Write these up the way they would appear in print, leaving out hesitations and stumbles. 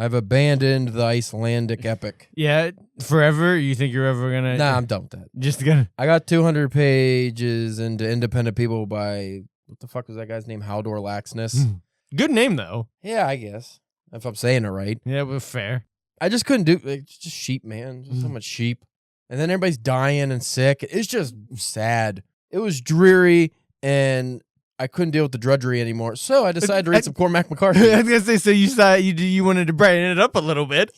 I've abandoned the Icelandic epic. Yeah, forever? You think you're ever going to... Nah, I'm done with that. Just going to... I got 200 pages into Independent People by, what the fuck was that guy's name? Haldor Laxness. Good name, though. Yeah, I guess. If I'm saying it right. Yeah, but fair. I just couldn't do it. Just sheep, man. Just so much sheep. And then everybody's dying and sick. It's just sad. It was dreary, and I couldn't deal with the drudgery anymore. So I decided to read some Cormac McCarthy. I was going to say, so you thought you wanted to brighten it up a little bit.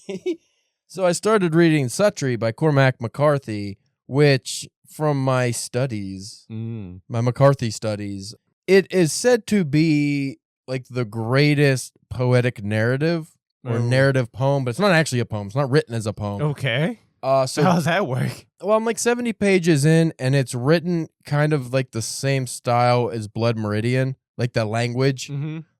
So I started reading Suttree by Cormac McCarthy, which, from my studies, my McCarthy studies, it is said to be like the greatest poetic narrative or narrative poem, but it's not actually a poem. It's not written as a poem. Okay. So how does that work? Well, I'm like 70 pages in, and it's written kind of like the same style as Blood Meridian, like the language,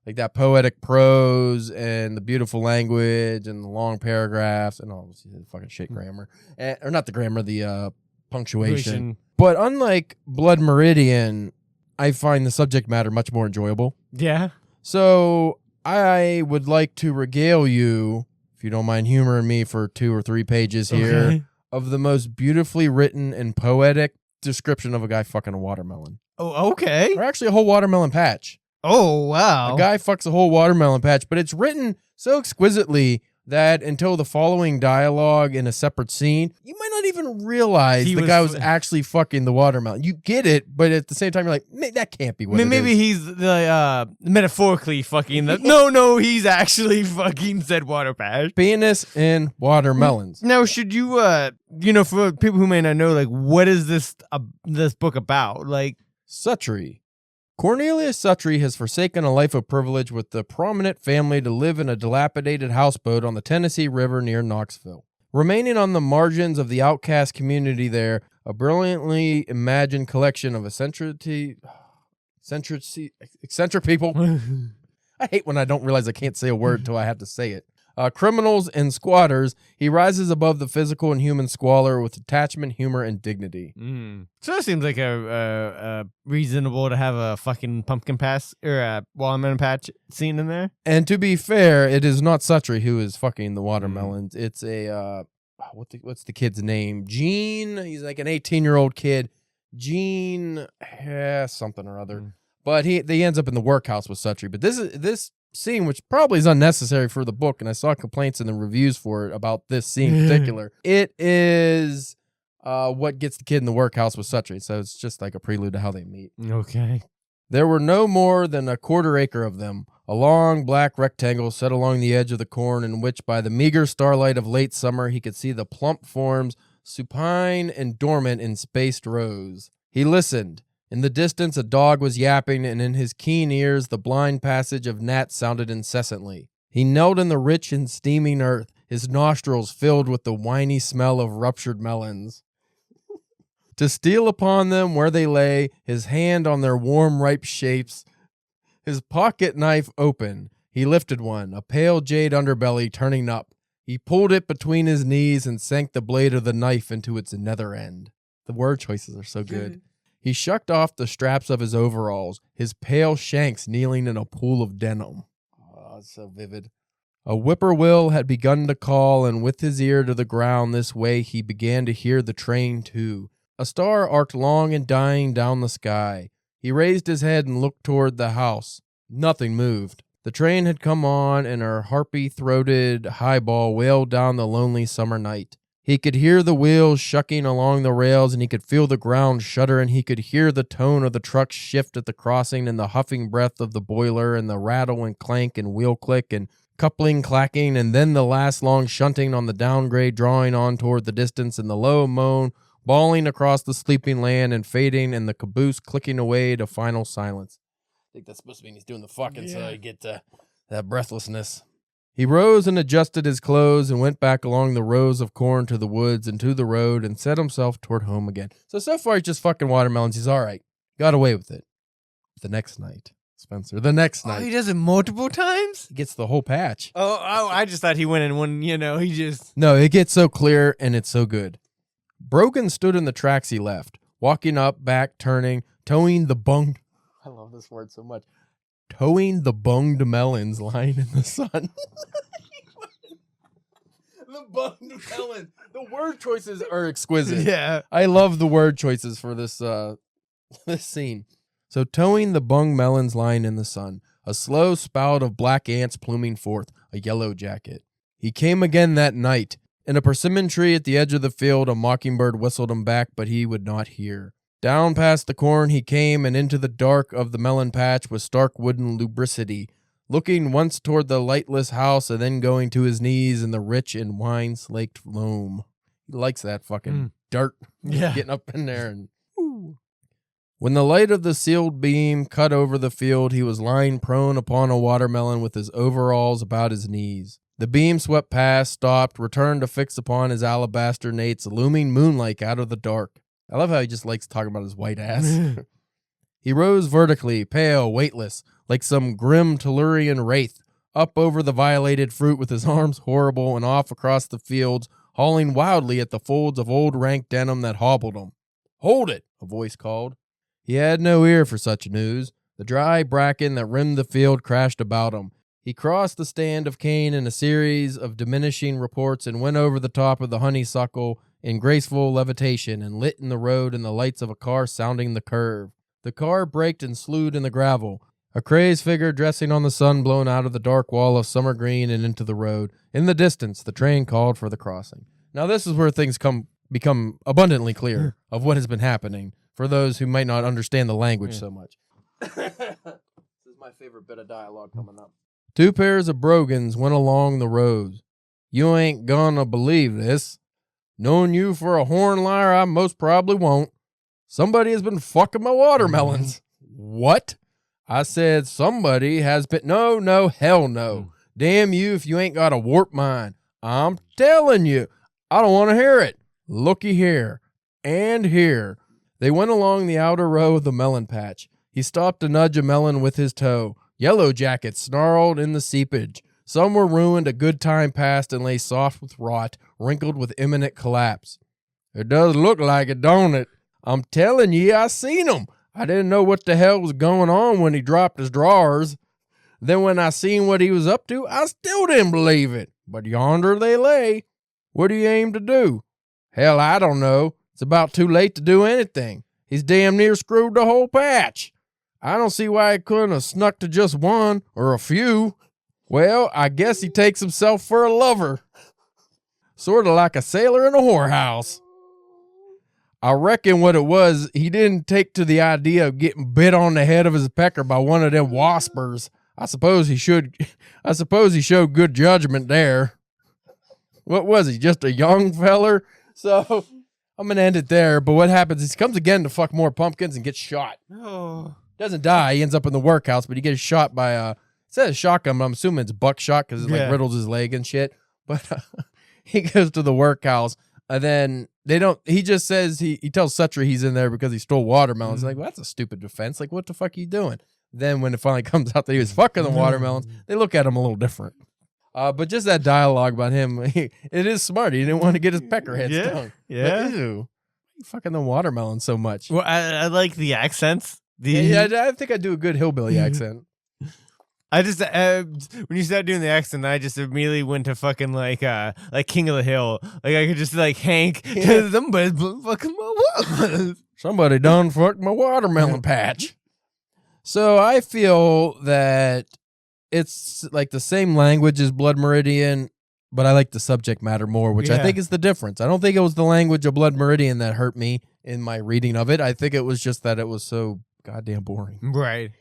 like that poetic prose and the beautiful language and the long paragraphs and all the fucking shit grammar, or not the grammar, the punctuation. But unlike Blood Meridian, I find the subject matter much more enjoyable. Yeah. So I would like to regale you, if you don't mind humoring me for 2 or 3 pages here, of the most beautifully written and poetic description of a guy fucking a watermelon. Oh, okay. Or actually a whole watermelon patch. Oh, wow. A guy fucks a whole watermelon patch, but it's written so exquisitely that until the following dialogue in a separate scene, you might not even realize the guy was actually fucking the watermelon. You get it, but at the same time, you're like, that can't be what it maybe is. He's the metaphorically fucking the... No, he's actually fucking said water patch. Penis and watermelons. Now, should you, for people who may not know, like, what is this book about? Like, Suttree. Cornelius Suttree has forsaken a life of privilege with the prominent family to live in a dilapidated houseboat on the Tennessee River near Knoxville. Remaining on the margins of the outcast community there, a brilliantly imagined collection of eccentric people. I hate when I don't realize I can't say a word until I have to say it. Criminals and squatters, he rises above the physical and human squalor with attachment, humor, and dignity. So it seems like a reasonable to have a fucking pumpkin patch or a watermelon patch scene in there. And to be fair, it is not Suttree who is fucking the watermelons. It's a what's the kid's name? Gene. He's like an 18-year-old kid. Gene, something or other. But he ends up in the workhouse with Suttree. But this scene, which probably is unnecessary for the book, and I saw complaints in the reviews for it about this scene in particular. It is what gets the kid in the workhouse with Suttree, so it's just like a prelude to how they meet. Okay. There were no more than a quarter acre of them, a long black rectangle set along the edge of the corn in which by the meager starlight of late summer he could see the plump forms supine and dormant in spaced rows. He listened. In the distance, a dog was yapping, and in his keen ears, the blind passage of gnats sounded incessantly. He knelt in the rich and steaming earth, his nostrils filled with the winey smell of ruptured melons. To steal upon them where they lay, his hand on their warm, ripe shapes, his pocket knife open, he lifted one, a pale jade underbelly turning up. He pulled it between his knees and sank the blade of the knife into its nether end. The word choices are so good. He shucked off the straps of his overalls, his pale shanks kneeling in a pool of denim. Oh, it's so vivid. A whippoorwill had begun to call, and with his ear to the ground this way he began to hear the train too. A star arced long and dying down the sky. He raised his head and looked toward the house. Nothing moved. The train had come on, and her harpy-throated highball wailed down the lonely summer night. He could hear the wheels shucking along the rails, and he could feel the ground shudder, and he could hear the tone of the truck shift at the crossing, and the huffing breath of the boiler, and the rattle and clank and wheel click, and coupling clacking, and then the last long shunting on the downgrade drawing on toward the distance, and the low moan bawling across the sleeping land and fading, and the caboose clicking away to final silence. I think that's supposed to mean he's doing the fucking so you get that breathlessness. He rose and adjusted his clothes and went back along the rows of corn to the woods and to the road and set himself toward home again. So far he's just fucking watermelons. He's all right. Got away with it. The next night, Spencer, the next night. Oh, he does it multiple times? He gets the whole patch. Oh, I just thought he went in one, he just... No, it gets so clear and it's so good. Brogan stood in the tracks he left, walking up, back, turning, towing the bunged... I love this word so much. Towing the bunged melons lying in the sun. The bunged melon. The word choices are exquisite. Yeah. I love the word choices for this this scene. So towing the bung melons lying in the sun, a slow spout of black ants pluming forth, a yellow jacket. He came again that night. In a persimmon tree at the edge of the field, a mockingbird whistled him back, but he would not hear. Down past the corn he came, and into the dark of the melon patch with stark wooden lubricity, looking once toward the lightless house and then going to his knees in the rich and wine-slaked loam. He likes that fucking dirt. Yeah. Getting up in there and... Woo. When the light of the sealed beam cut over the field, he was lying prone upon a watermelon with his overalls about his knees. The beam swept past, stopped, returned to fix upon his alabaster nates, looming moonlike out of the dark. I love how he just likes talking about his white ass. He rose vertically, pale, weightless, like some grim Tellurian wraith, up over the violated fruit with his arms horrible and off across the fields, hauling wildly at the folds of old rank denim that hobbled him. "Hold it!" a voice called. He had no ear for such news. The dry bracken that rimmed the field crashed about him. He crossed the stand of cane in a series of diminishing reports and went over the top of the honeysuckle in graceful levitation and lit in the road in the lights of a car sounding the curve. The car braked and slewed in the gravel. A crazed figure dressing on the sun blown out of the dark wall of summer green and into the road. In the distance, the train called for the crossing. Now this is where things become abundantly clear of what has been happening for those who might not understand the language so much. This is my favorite bit of dialogue coming up. Two pairs of brogans went along the road. You ain't gonna believe this. Knowing you for a horn liar, I most probably won't. Somebody has been fucking my watermelons. What? I said somebody has been... No, hell no. Damn you if you ain't got a warped mind. I'm telling you. I don't want to hear it. Looky here. And here. They went along the outer row of the melon patch. He stopped to nudge a melon with his toe. Yellow jackets snarled in the seepage. Some were ruined, a good time past, and lay soft with rot, wrinkled with imminent collapse. It does look like it, don't it? I'm telling ye, I seen 'em. I didn't know what the hell was going on when he dropped his drawers. Then when I seen what he was up to, I still didn't believe it. But yonder they lay. What do you aim to do? Hell, I don't know. It's about too late to do anything. He's damn near screwed the whole patch. I don't see why he couldn't have snuck to just one or a few. Well, I guess he takes himself for a lover. Sort of like a sailor in a whorehouse. I reckon what it was, he didn't take to the idea of getting bit on the head of his pecker by one of them waspers. I suppose he showed good judgment there. What was he, just a young feller? So I'm going to end it there. But what happens is he comes again to fuck more pumpkins and gets shot. Oh. Doesn't die. He ends up in the workhouse, but he gets shot by it says a shotgun, but I'm assuming it's buckshot because it like riddles his leg and shit. But he goes to the workhouse, and then he just says, he tells Suttree he's in there because he stole watermelons. Like, well, that's a stupid defense. Like, what the fuck are you doing? Then when it finally comes out that he was fucking the watermelons, they look at him a little different. But just that dialogue about him, it is smart. He didn't want to get his peckerhead stung. Yeah. But, ew, you fucking the watermelon so much. Well, I like the accents. I think I do a good hillbilly accent. I just when you started doing the accent, I just immediately went to fucking like King of the Hill. Like I could just like Hank. Yeah. Somebody's fucking my watermelons. Somebody done fucked my watermelon patch. So I feel that it's like the same language as Blood Meridian, but I like the subject matter more, which I think is the difference. I don't think it was the language of Blood Meridian that hurt me in my reading of it. I think it was just that it was so goddamn boring. Right.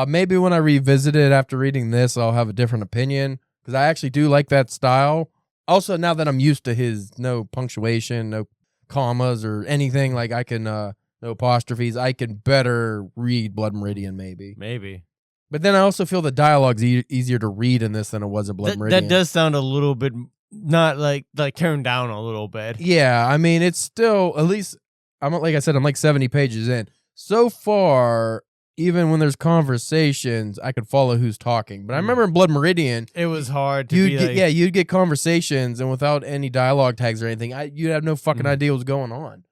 Maybe when I revisit it after reading this, I'll have a different opinion because I actually do like that style. Also, now that I'm used to his no punctuation, no commas or anything, like I can, no apostrophes, I can better read Blood Meridian maybe. But then I also feel the dialogue's easier to read in this than it was in Blood Meridian. That does sound a little bit not like toned down a little bit. Yeah, I mean, it's still, at least, I'm like 70 pages in. So far, even when there's conversations, I could follow who's talking. But I remember in Blood Meridian, it was hard to you'd get conversations, and without any dialogue tags or anything, you'd have no fucking idea what's going on.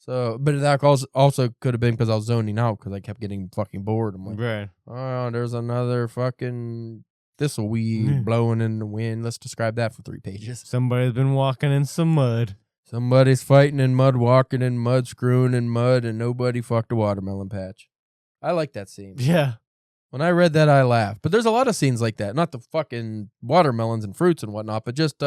So, but that also could have been because I was zoning out because I kept getting fucking bored. I'm like, right. oh, there's another fucking thistleweed blowing in the wind. Let's describe that for 3 pages. Somebody's been walking in some mud. Somebody's fighting in mud, walking in mud, screwing in mud, and nobody fucked a watermelon patch. I like that scene. Yeah. When I read that, I laughed. But there's a lot of scenes like that. Not the fucking watermelons and fruits and whatnot, but just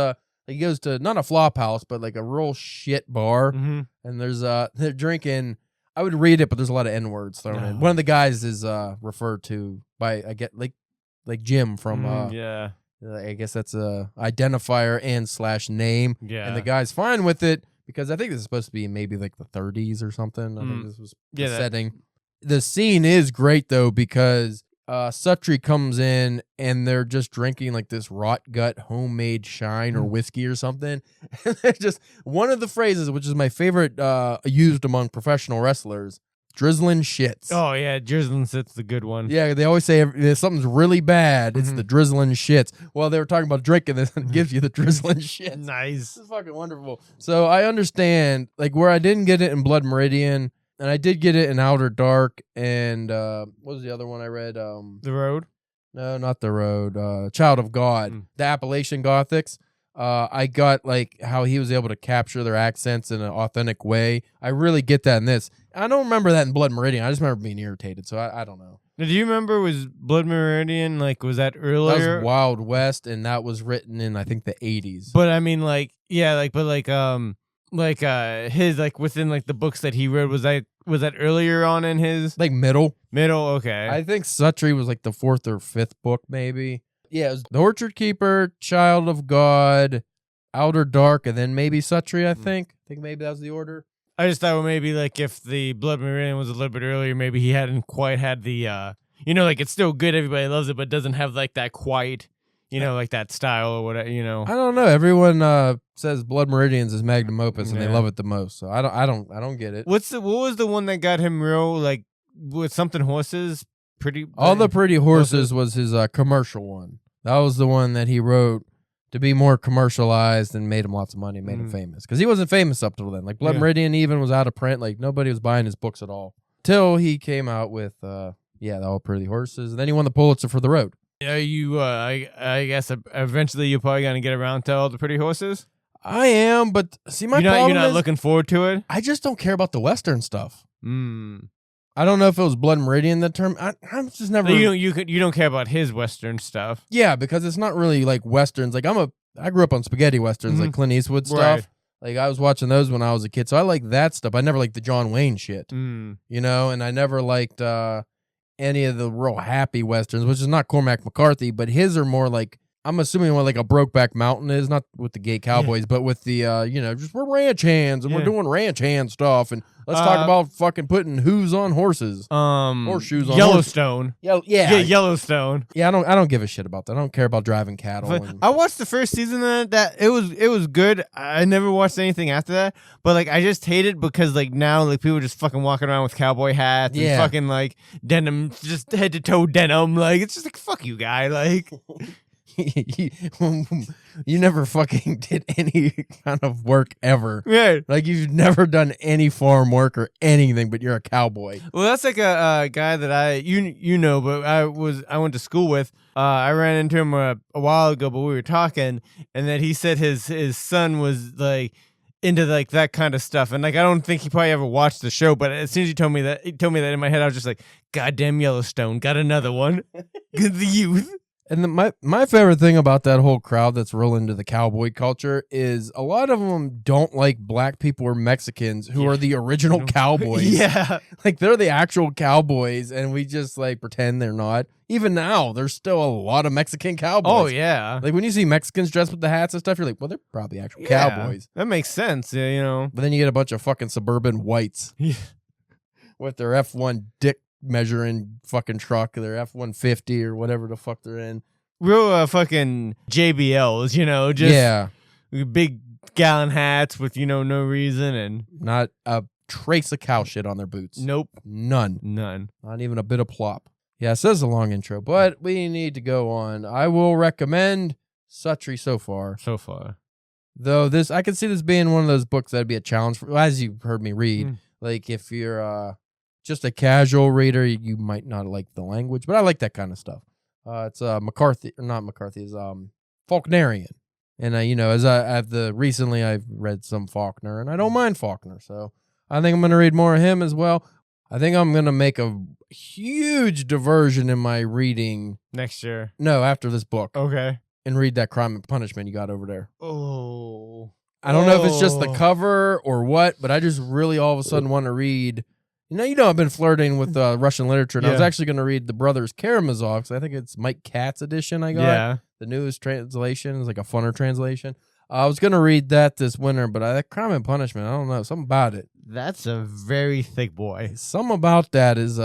he goes to not a flop house, but like a real shit bar, and there's they're drinking. I would read it, but there's a lot of N words thrown in. One of the guys is referred to by like Jim from yeah. I guess that's a identifier and / name. Yeah. And the guy's fine with it because I think this is supposed to be maybe like the 30s or something. I think this was the setting. The scene is great though because Suttree comes in and they're just drinking like this rot gut homemade shine or whiskey or something. And they're just one of the phrases, which is my favorite used among professional wrestlers, drizzling shits. Oh yeah, drizzling shits the good one. Yeah, they always say if something's really bad, it's the drizzling shits. Well, they were talking about drinking this and it gives you the drizzling shits. Nice. This is fucking wonderful. So I understand like where I didn't get it in Blood Meridian. And I did get it in Outer Dark, and what was the other one I read? The Road? No, not The Road. Child of God. The Appalachian Gothics. I got like how he was able to capture their accents in an authentic way. I really get that in this. I don't remember that in Blood Meridian. I just remember being irritated, so I don't know. Now, do you remember, was Blood Meridian, like, was that earlier? That was Wild West, and that was written in, I think, the 80s. But, I mean, like, yeah, like, but, like, his like within like the books that he read was that earlier on in his like middle okay. I think Suttree was like the 4th or 5th book maybe. Yeah, it was The Orchard Keeper, Child of God, Outer Dark, and then maybe Suttree. I think maybe that was the order. I just thought well, maybe like if the Blood Meridian was a little bit earlier, maybe he hadn't quite had the like it's still good, everybody loves it, but doesn't have like that quite like that style or whatever, I don't know. Everyone says Blood Meridian's is magnum opus and they love it the most. So I don't get it. What was the one that got him real like with something horses? All the Pretty Horses was his commercial one. That was the one that he wrote to be more commercialized and made him lots of money, made him famous. Because he wasn't famous up till then. Like Blood Meridian even was out of print. Like nobody was buying his books at all. Till he came out with the All Pretty Horses. And then he won the Pulitzer for The Road. Yeah, I guess eventually you're probably gonna get around to All the Pretty Horses. I am, but see, my problem you're not is looking forward to it. I just don't care about the Western stuff. I don't know if it was Blood Meridian that term. I'm just never. You don't care about his Western stuff. Yeah, because it's not really like Westerns. Like I grew up on spaghetti Westerns, like Clint Eastwood stuff. Right. Like I was watching those when I was a kid, so I like that stuff. I never liked the John Wayne shit, and I never liked any of the real happy Westerns, which is not Cormac McCarthy, but his are more like, I'm assuming what like a Brokeback Mountain is, not with the gay cowboys, but with the, just we're ranch hands and we're doing ranch hand stuff. And let's talk about fucking putting hooves on horses. Horseshoes on Yellowstone. Yeah, Yellowstone. Yeah, I don't give a shit about that. I don't care about driving cattle. I watched the first season of that. It was good. I never watched anything after that. But like I just hate it because like now like people just fucking walking around with cowboy hats and fucking like denim, just head to toe denim. Like it's just like fuck you, guy. Like you never fucking did any kind of work ever. Yeah. Like you've never done any farm work or anything, but you're a cowboy. Well, that's like a guy that but I went to school with. I ran into him a while ago, but we were talking, and that he said his son was like into like that kind of stuff, and like I don't think he probably ever watched the show, but as soon as he told me that in my head, I was just like, goddamn Yellowstone, got another one. The youth. And my favorite thing about that whole crowd that's real into the cowboy culture is a lot of them don't like black people or Mexicans who are the original cowboys. Yeah. Like they're the actual cowboys and we just like pretend they're not. Even now, there's still a lot of Mexican cowboys. Oh, yeah. Like when you see Mexicans dressed with the hats and stuff, you're like, well, they're probably actual cowboys. That makes sense, yeah, But then you get a bunch of fucking suburban whites with their F1 dick measuring fucking truck, their F-150 or whatever the fuck they're in. Real fucking JBLs, just big gallon hats with, no reason and not a trace of cow shit on their boots. Nope. None. Not even a bit of plop. Yeah, it says a long intro, but we need to go on. I will recommend Suttree so far. Though I could see this being one of those books that'd be a challenge for, as you've heard me read. Like if you're just a casual reader, you might not like the language, but I like that kind of stuff. It's McCarthy, or not McCarthy, is Faulknerian. And recently I've read some Faulkner, and I don't mind Faulkner, so I think I'm going to read more of him as well. I think I'm going to make a huge diversion in my reading next year. No, after this book. Okay. And read that Crime and Punishment you got over there. Oh. I don't know if it's just the cover or what, but I just really all of a sudden want to read. I've been flirting with Russian literature, and I was actually going to read the Brothers Karamazov, because I think it's Mike Katz's edition I got. Yeah. The newest translation is like a funner translation. I was going to read that this winter, but that Crime and Punishment, I don't know. Something about it. That's a very thick boy. Something about that is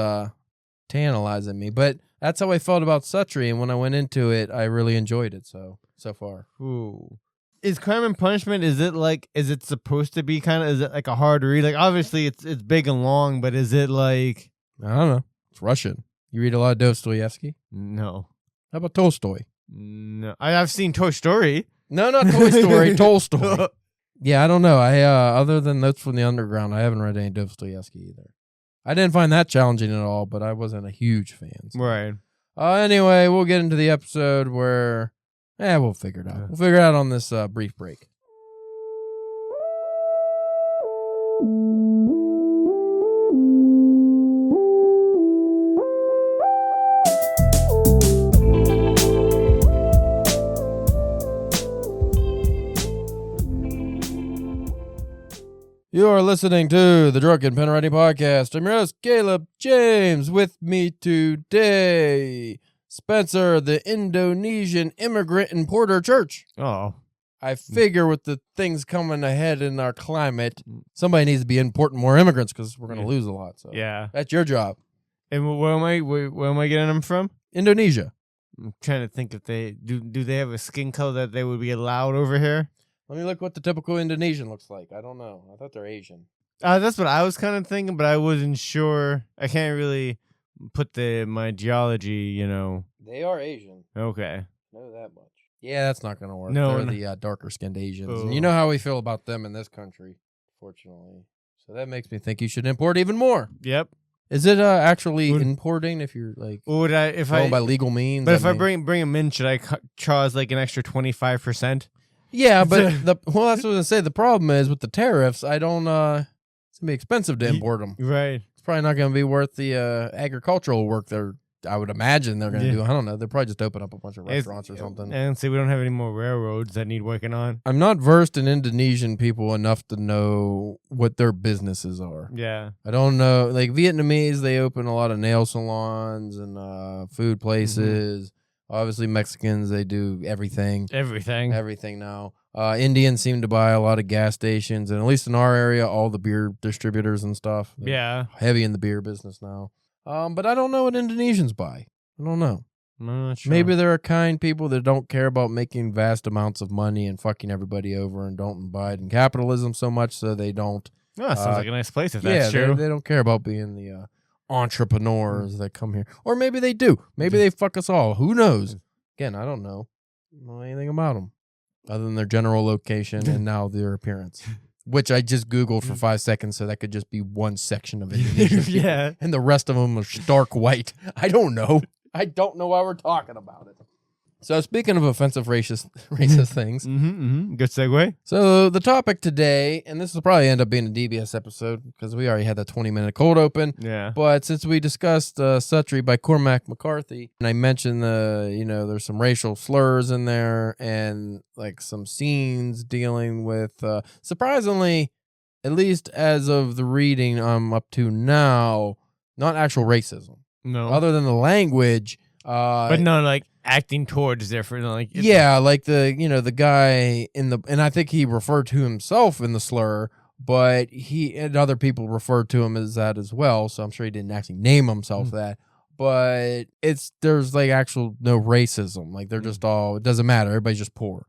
tantalizing me. But that's how I felt about Suttree, and when I went into it, I really enjoyed it so far. Ooh. Is Crime and Punishment, is it supposed to be is it like a hard read? Like, obviously it's big and long, but is it like... I don't know. It's Russian. You read a lot of Dostoevsky? No. How about Tolstoy? No. I've seen Toy Story. No, not Toy Story. Tolstoy. Yeah, I don't know. I other than Notes from the Underground, I haven't read any Dostoevsky either. I didn't find that challenging at all, but I wasn't a huge fan. So. Right. Anyway, we'll get into the episode where... we'll figure it out. We'll figure it out on this brief break. You are listening to the Drunken Pen Writing Podcast. I'm your host, Caleb James. With me today, Spencer, the Indonesian immigrant importer church. Oh. I figure with the things coming ahead in our climate, somebody needs to be importing more immigrants because we're going to lose a lot. So yeah. That's your job. And where am I getting them from? Indonesia. I'm trying to think if they do they have a skin color that they would be allowed over here? Let me look what the typical Indonesian looks like. I don't know. I thought they're Asian. That's what I was kind of thinking, but I wasn't sure. I can't really put my geology, They are Asian. Okay. Know that much. Yeah, that's not going to work. No, they're the darker-skinned Asians. And you know how we feel about them in this country, fortunately. So that makes me think you should import even more. Yep. Is it actually importing if you're like would I if going I by legal means? But if I bring them in, should I charge like an extra 25%? Yeah, but that's what I was going to say. The problem is with the tariffs. I don't. It's gonna be expensive to import them. Right. It's probably not going to be worth the agricultural work I would imagine they're going to do. I don't know. They'll probably just open up a bunch of restaurants or something. And see, we don't have any more railroads that need working on. I'm not versed in Indonesian people enough to know what their businesses are. Yeah. I don't know. Like Vietnamese, they open a lot of nail salons and food places. Mm-hmm. Obviously, Mexicans, they do everything. Everything now. Indians seem to buy a lot of gas stations, and at least in our area, all the beer distributors and stuff. Yeah. Heavy in the beer business now. But I don't know what Indonesians buy. I don't know. I'm not sure. Maybe there are kind people that don't care about making vast amounts of money and fucking everybody over and don't abide in capitalism so much, so they don't. Oh, that sounds like a nice place if that's true. They don't care about being the entrepreneurs that come here. Or maybe they do. Maybe they fuck us all. Who knows? Again, I don't know. I don't know anything about them other than their general location and now their appearance, which I just Googled for 5 seconds, so that could just be one section of Indonesia. Yeah. And the rest of them are stark white. I don't know. I don't know why we're talking about it. So speaking of offensive racist things. Good segue. So the topic today, and this will probably end up being a DBS episode because we already had that 20-minute cold open. Yeah. But since we discussed Suttree by Cormac McCarthy, and I mentioned there's some racial slurs in there and like some scenes dealing with, surprisingly, at least as of the reading I'm up to now, not actual racism. No. Other than the language. But no, like acting towards different, like like the guy and I think he referred to himself in the slur, but he and other people referred to him as that as well. So I'm sure he didn't actually name himself that. But there's like actual no racism. Like they're just all, it doesn't matter. Everybody's just poor.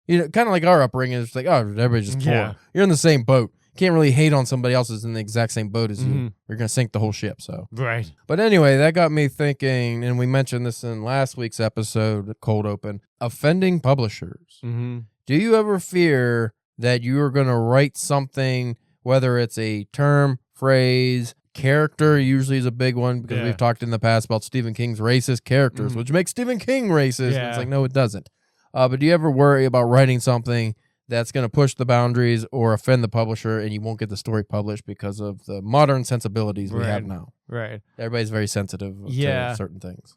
Kind of like our upbringing. It's like, oh, everybody's just poor. Yeah. You're in the same boat. Can't really hate on somebody else who's in the exact same boat as you. You're going to sink the whole ship. So right. But anyway, that got me thinking, and we mentioned this in last week's episode, Cold Open, offending publishers. Mm-hmm. Do you ever fear that you are going to write something, whether it's a term, phrase, character usually is a big one because Yeah. we've talked in the past about Stephen King's racist characters, which makes Stephen King racist. And it's like, no, it doesn't. But do you ever worry about writing something that's going to push the boundaries or offend the publisher and you won't get the story published because of the modern sensibilities we have now? Right. Everybody's very sensitive to certain things.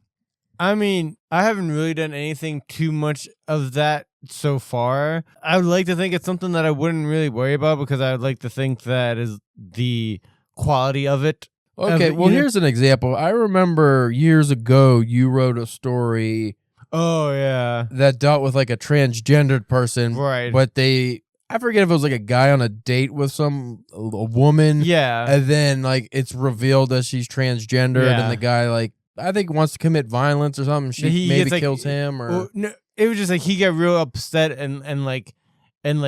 I mean, I haven't really done anything too much of that so far. I would like to think it's something that I wouldn't really worry about because I would like to think that is the quality of it. Okay, well, here's an example. I remember years ago you wrote a story. Oh, yeah. That dealt with like a transgendered person. Right. But I forget if it was like a guy on a date with a woman. Yeah. And then like it's revealed that she's transgendered and the guy like, I think wants to commit violence or something. She maybe kills him or. Well, no, it was just like he got real upset and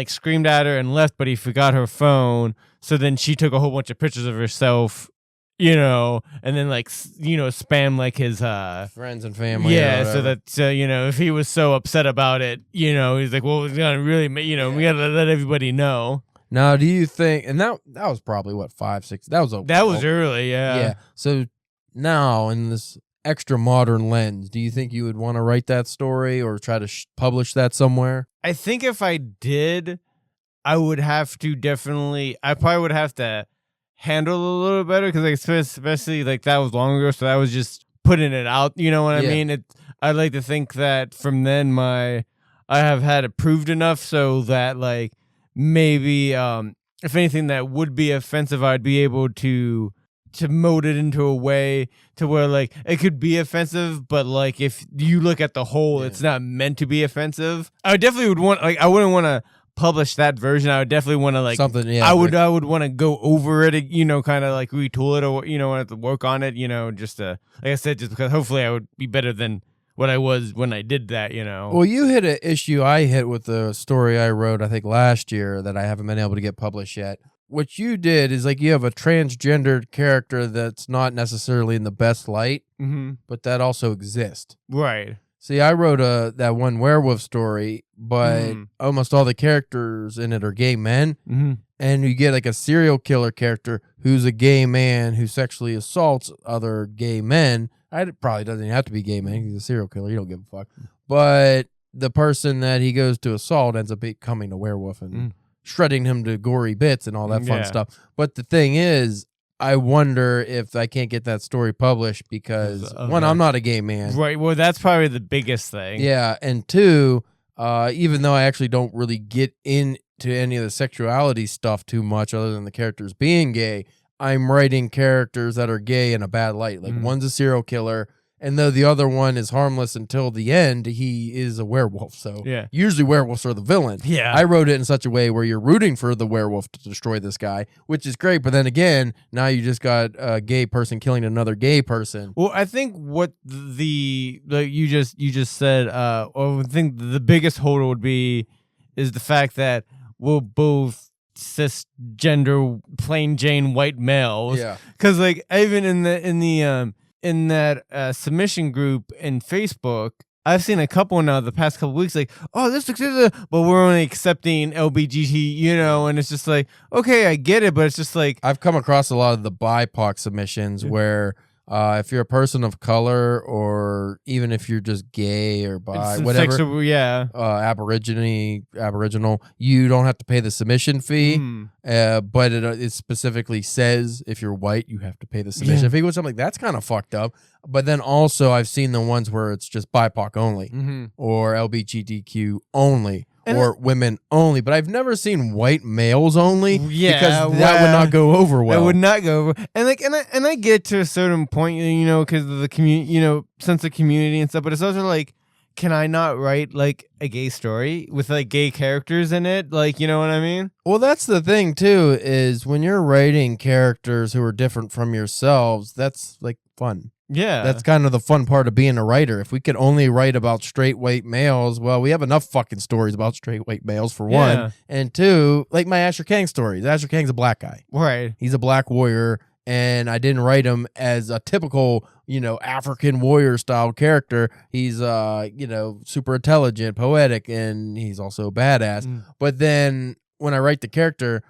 screamed at her and left, but he forgot her phone. So then she took a whole bunch of pictures of herself, and then spam like his friends and family. Yeah, so that if he was so upset about it, he's like, well, we gotta really, we gotta let everybody know. Now, do you think? And that was probably what 5, 6. That was early, yeah. Yeah. So now in this extra modern lens, do you think you would want to write that story or try to publish that somewhere? I think if I did, I would have to I probably would have to handle it a little better because especially like that was long ago, so I was just putting it out. You know what I mean? I'd like to think that from then I have had it proved enough so that like maybe if anything that would be offensive, I'd be able to mold it into a way to where like it could be offensive, but like if you look at the whole, it's not meant to be offensive. I definitely would want I wouldn't want to publish that version. I would definitely want to like something. Yeah, I would want to go over it, kind of like retool it or have to work on it. Just to, like I said, just because hopefully I would be better than what I was when I did that. Well, you hit an issue I hit with the story I wrote I think last year that I haven't been able to get published yet. What you did is like you have a transgendered character that's not necessarily in the best light, but that also exists. Right. See, I wrote that one werewolf story, but almost all the characters in it are gay men, and you get like a serial killer character who's a gay man who sexually assaults other gay men. It probably doesn't even have to be gay man. He's a serial killer. You don't give a fuck. But the person that he goes to assault ends up becoming a werewolf and shredding him to gory bits and all that fun stuff. But the thing is, I wonder if I can't get that story published because, one, I'm not a gay man. Right. Well, that's probably the biggest thing. Yeah. And two, even though I actually don't really get into any of the sexuality stuff too much other than the characters being gay, I'm writing characters that are gay in a bad light. Like one's a serial killer, and though the other one is harmless until the end, he is a werewolf. So usually werewolves are the villain. Yeah. I wrote it in such a way where you're rooting for the werewolf to destroy this guy, which is great. But then again, now you just got a gay person killing another gay person. Well, I think what you just said, I think the biggest holder would be is the fact that we're both cisgender, plain Jane white males. Yeah. Because like even in that submission group in Facebook, I've seen a couple now the past couple weeks like, oh, this looks good, but we're only accepting LBGT, and it's just like, okay, I get it, but it's just like I've come across a lot of the BIPOC submissions where if you're a person of color or even if you're just gay or bi, whatever, Aboriginal, you don't have to pay the submission fee, but it specifically says if you're white, you have to pay the submission fee, which I'm like, that's kind of fucked up. But then also I've seen the ones where it's just BIPOC only or LGBTQ only. Or women only, but I've never seen white males only. Yeah, because that would not go over well. It would not go over, and I get to a certain point, because of the community, sense of community and stuff. But it's also like, can I not write like a gay story with like gay characters in it? Like, you know what I mean? Well, that's the thing too. Is when you're writing characters who are different from yourselves, that's like fun. Yeah. That's kind of the fun part of being a writer. If we could only write about straight white males, well, we have enough fucking stories about straight white males for one. And two, like my Asher Kang stories. Asher Kang's a black guy. Right. He's a black warrior, and I didn't write him as a typical, African warrior style character. He's, super intelligent, poetic, and he's also badass. But then when I write the character,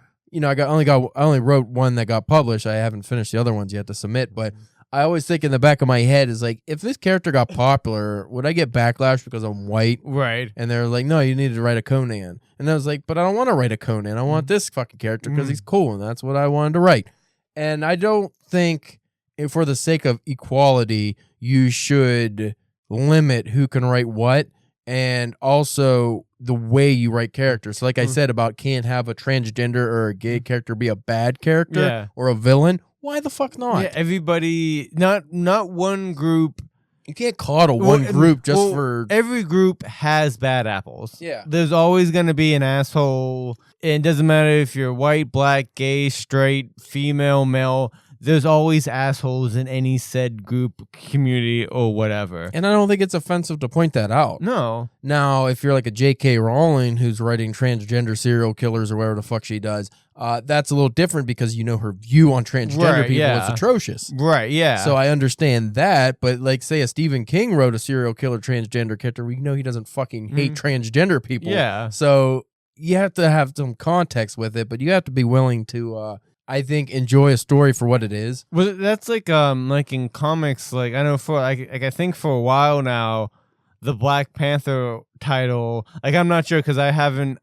I only wrote one that got published. I haven't finished the other ones yet to submit, but I always think in the back of my head is like, if this character got popular, would I get backlash because I'm white? Right. And they're like, no, you needed to write a Conan. And I was like, but I don't want to write a Conan. I want this fucking character because he's cool, and that's what I wanted to write. And I don't think, for the sake of equality, you should limit who can write what, and also the way you write characters. So like I said about can't have a transgender or a gay character be a bad character or a villain. Why the fuck not? Yeah, everybody, not one group. You can't coddle one group just for... Every group has bad apples. Yeah. There's always going to be an asshole. It doesn't matter if you're white, black, gay, straight, female, male. There's always assholes in any said group, community, or whatever. And I don't think it's offensive to point that out. No. Now, if you're like a J.K. Rowling who's writing transgender serial killers or whatever the fuck she does, that's a little different because her view on transgender people is atrocious. Right, yeah. So I understand that, but like say a Stephen King wrote a serial killer transgender character, we know he doesn't fucking hate transgender people. Yeah. So you have to have some context with it, but you have to be willing to... I think enjoy a story for what it is. Well, that's like in comics, like I know for I think for a while now, the Black Panther title, like I'm not sure because I haven't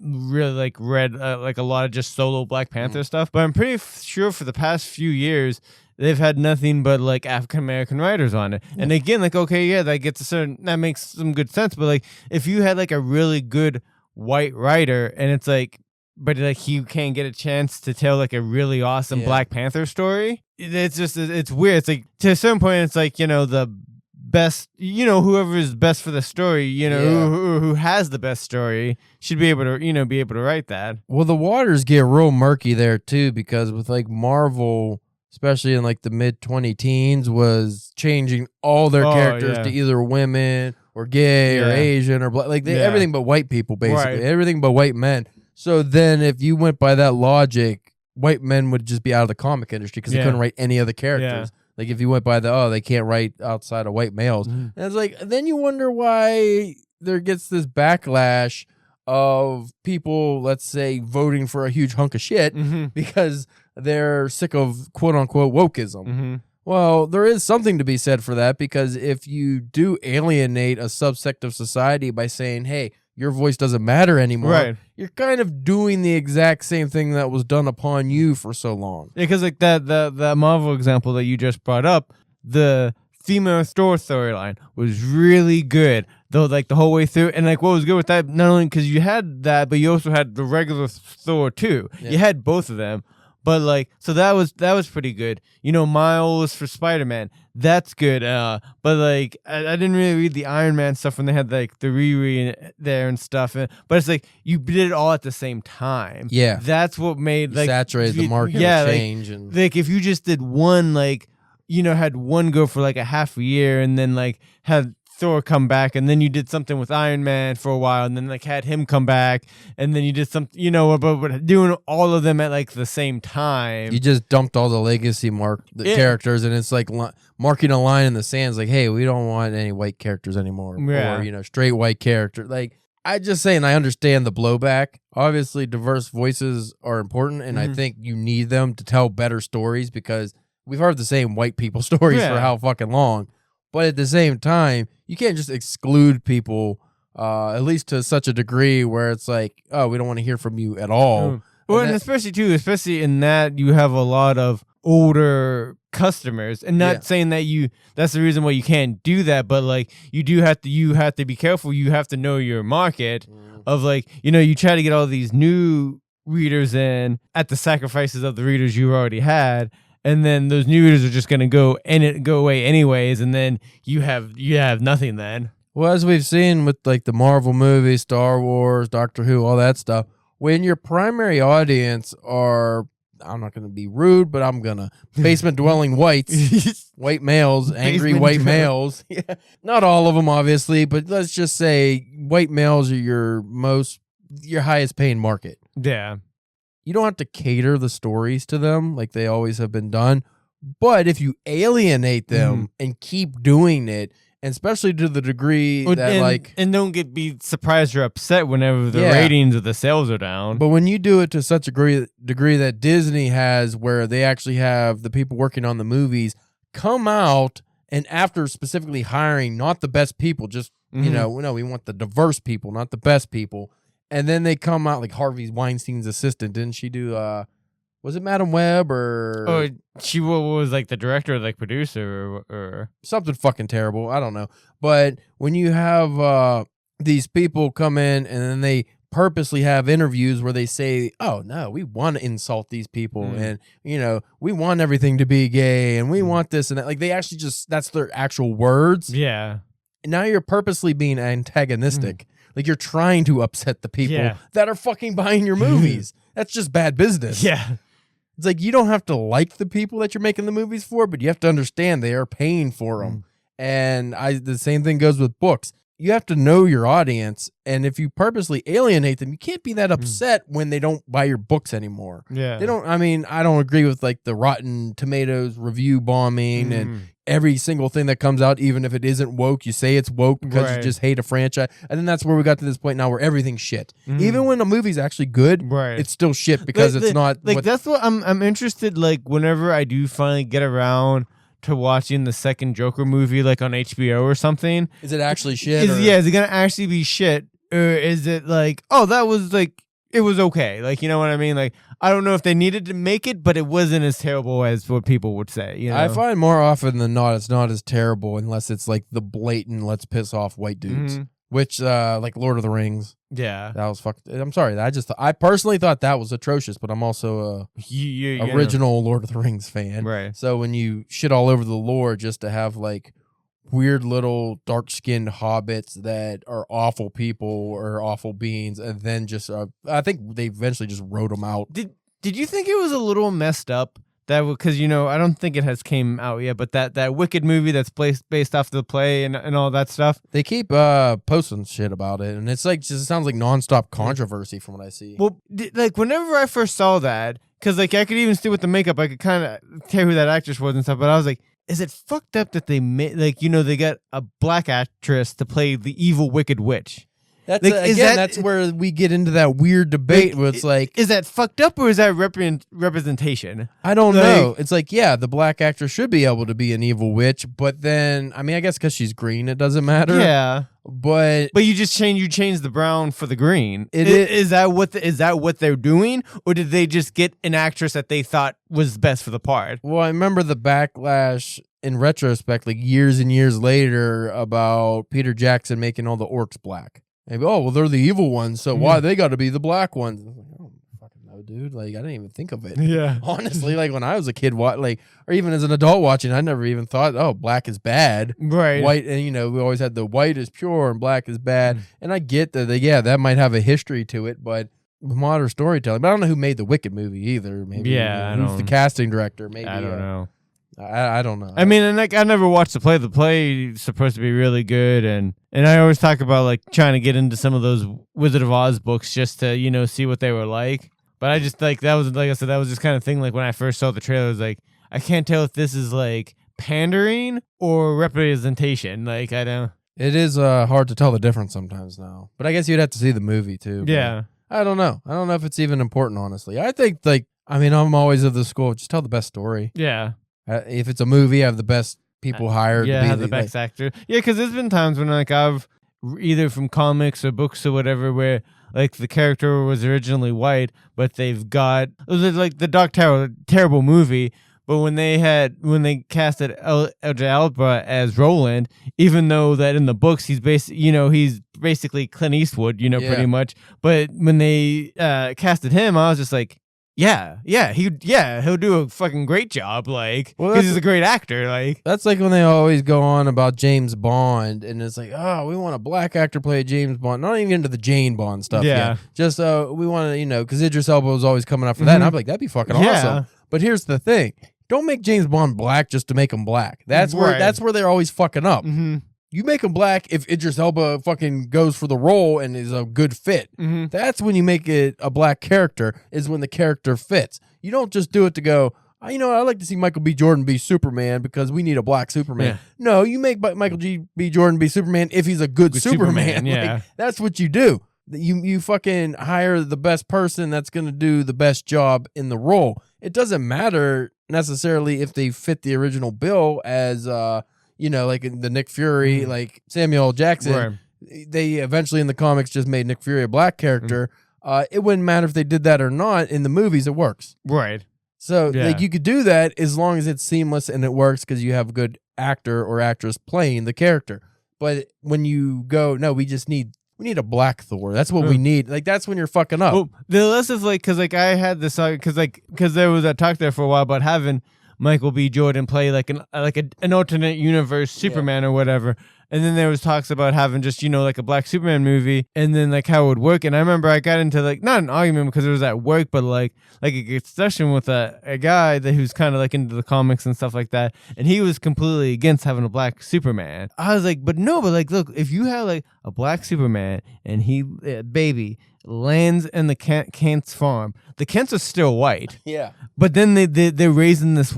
really like read like a lot of just solo Black Panther stuff, but I'm pretty sure for the past few years they've had nothing but like African American writers on it. And again, like that makes some good sense, but like if you had like a really good white writer and it's like, but like you can't get a chance to tell like a really awesome Black Panther story. It's weird. It's like to a certain point, it's like the best. Whoever is best for the story. Who has the best story should be able to write that. Well, the waters get real murky there too because with like Marvel, especially in like the mid 2010s, was changing all their characters to either women or gay or Asian or black, like everything but white people, basically everything but white men. So then if you went by that logic, white men would just be out of the comic industry because they couldn't write any other characters. Like if you went by they can't write outside of white males. And it's like, then you wonder why there gets this backlash of people, let's say, voting for a huge hunk of shit because they're sick of quote unquote wokeism. Well, there is something to be said for that because if you do alienate a subsect of society by saying, hey, your voice doesn't matter anymore, you're kind of doing the exact same thing that was done upon you for so long. Yeah, because like that Marvel example that you just brought up, the female Thor storyline was really good, though, like the whole way through. And like what was good with that, not only because you had that, but you also had the regular Thor too. You had both of them. But like, so that was pretty good. Miles for Spider-Man, that's good. But like, I didn't really read the Iron Man stuff when they had like the Riri there and stuff. But it's like you did it all at the same time. Yeah, that's what made like saturated the market. Yeah, change and like if you just did one, like had one go for like a half a year, and then like had Thor come back, and then you did something with Iron Man for a while, and then like had him come back, and then you did something, but doing all of them at like the same time. You just dumped all the legacy characters, and it's like marking a line in the sand. It's like, hey, we don't want any white characters anymore, or straight white character. Like I just saying, I understand the blowback. Obviously, diverse voices are important, and I think you need them to tell better stories because we've heard the same white people stories for how fucking long. But at the same time, you can't just exclude people, at least to such a degree where it's like, oh, we don't want to hear from you at all. Well, and especially in that you have a lot of older customers, and not saying that that's the reason why you can't do that, but like you have to be careful. You have to know your market of like, you try to get all these new readers in at the sacrifices of the readers you already had. And then those new readers are just going to go away anyways, and then you have nothing then. Well, as we've seen with like the Marvel movies, Star Wars, Doctor Who, all that stuff, when your primary audience are, I'm not going to be rude, but I'm going to, basement-dwelling whites, white males, angry white males. Yeah. Not all of them, obviously, but let's just say white males are your highest paying market. Yeah. You don't have to cater the stories to them like they always have been done. But if you alienate them and keep doing it and especially to the degree that and don't be surprised or upset whenever the ratings or the sales are down. But when you do it to such a degree that Disney has, where they actually have the people working on the movies come out and after specifically hiring not the best people, just we want the diverse people, not the best people, and then they come out like Harvey Weinstein's assistant. Didn't she do? Was it Madam Web or? Oh, she was like the director or like producer or something fucking terrible. I don't know. But when you have these people come in and then they purposely have interviews where they say, "Oh no, we want to insult these people, and we want everything to be gay, and we want this and that." Like they actually that's their actual words. Yeah. Now you're purposely being antagonistic. Like you're trying to upset the people that are fucking buying your movies. That's just bad business. Yeah. It's like you don't have to like the people that you're making the movies for, but you have to understand they are paying for them. And the same thing goes with books. You have to know your audience, and if you purposely alienate them, you can't be that upset when they don't buy your books anymore. Yeah. They don't. I mean, I don't agree with like the Rotten Tomatoes review bombing and every single thing that comes out, even if it isn't woke, you say it's woke because you just hate a franchise. And then that's where we got to this point now where everything's shit. Even when a movie's actually good, it's still shit because it's not. Like that's what I'm interested. Like whenever I do finally get around to watching the second Joker movie, like on HBO or something, is it actually shit? Is it gonna actually be shit, or is it like, oh, that was like it was okay? Like, you know what I mean? Like, I don't know if they needed to make it, but it wasn't as terrible as what people would say. You know? I find more often than not, it's not as terrible unless it's like the blatant let's piss off white dudes, which like Lord of the Rings. Yeah, that was fucked. I'm sorry. I personally thought that was atrocious, but I'm also a original Lord of the Rings fan. Right. So when you shit all over the lore just to have like weird little dark-skinned hobbits that are awful people or awful beings, and then just I think they eventually just wrote them out. Did you think it was a little messed up? That because I don't think it has came out yet, but that Wicked movie that's based off the play and all that stuff. They keep posting shit about it, and it's like just sounds like nonstop controversy from what I see. Well, like whenever I first saw that, because like I could even see with the makeup, I could kind of tell who that actress was and stuff. But I was like, is it fucked up that they made they got a black actress to play the evil Wicked Witch? That's like, that's where we get into that weird debate where it's like, is that fucked up or is that representation? I don't know. It's like, yeah, the black actor should be able to be an evil witch, but then I mean, I guess because she's green, it doesn't matter. Yeah, but you just change the brown for the green. Is that what they're doing, or did they just get an actress that they thought was best for the part? Well, I remember the backlash in retrospect, like years and years later, about Peter Jackson making all the orcs black. Maybe, oh, well, they're the evil ones, so why they got to be the black ones? I was like, I don't fucking know, dude. Like, I didn't even think of it. Yeah. Honestly, like, when I was a kid, or even as an adult watching, I never even thought, oh, black is bad. Right. White, and, we always had the white is pure and black is bad. And I get that, that might have a history to it, but modern storytelling. But I don't know who made the Wicked movie either. Maybe. Yeah. Who's the casting director? Maybe. I don't know. I don't know. I mean, and like I never watched the play. The play is supposed to be really good, and I always talk about like trying to get into some of those Wizard of Oz books just to see what they were like. But I just like that was like I said that was just kind of thing. Like when I first saw the trailer, I was like, I can't tell if this is like pandering or representation. Like I don't. It is hard to tell the difference sometimes now. But I guess you'd have to see the movie too. Yeah. I don't know. I don't know if it's even important. Honestly, I think I'm always of the school. Just tell the best story. Yeah. If it's a movie, have the best people hired. Yeah, have the best actor. Yeah, because there's been times when like I've either from comics or books or whatever where like the character was originally white, but they've got like the Dark Tower, terrible movie. But when they casted Idris Elba as Roland, even though that in the books he's basically Clint Eastwood, pretty much. But when they casted him, I was just like, he'll do a fucking great job, like, because he's a great actor, like. That's like when they always go on about James Bond, and it's like, oh, we want a black actor play James Bond, not even into the Jane Bond stuff, yet. Just we want to, because Idris Elba was always coming up for that, and I'm like, that'd be fucking awesome. But here's the thing: don't make James Bond black just to make him black. That's where they're always fucking up. Mm-hmm. You make him black if Idris Elba fucking goes for the role and is a good fit. That's when you make it a black character, is when the character fits. You don't just do it to go, You know, I'd like to see Michael B. Jordan be Superman because we need a black Superman. Yeah. No, you make Michael B. Jordan be Superman if he's a good Superman. Yeah. Like, that's what you do. You fucking hire the best person that's going to do the best job in the role. It doesn't matter necessarily if they fit the original bill as, you know, like the Nick Fury, like Samuel L. Jackson. Right. They eventually in the comics just made Nick Fury a black character. It wouldn't matter if they did that or not. In the movies, it works. Right. So like you could do that as long as it's seamless and it works because you have a good actor or actress playing the character. But when you go, no, we need a black Thor. That's what we need. Like that's when you're fucking up. Well, the less of like, cause like I had this, cause there was a talk there for a while about having Michael B. Jordan play like an alternate universe Superman or whatever. And then there was talks about having just, you know, like a black Superman movie and then like how it would work. And I remember I got into like, not an argument because it was at work, but like a discussion with a guy who's kind of like into the comics and stuff like that. And he was completely against having a black Superman. I was like, but like, look, if you have like a black Superman and baby lands in the Kent's farm, the Kents are still white. Yeah. But then they're raising this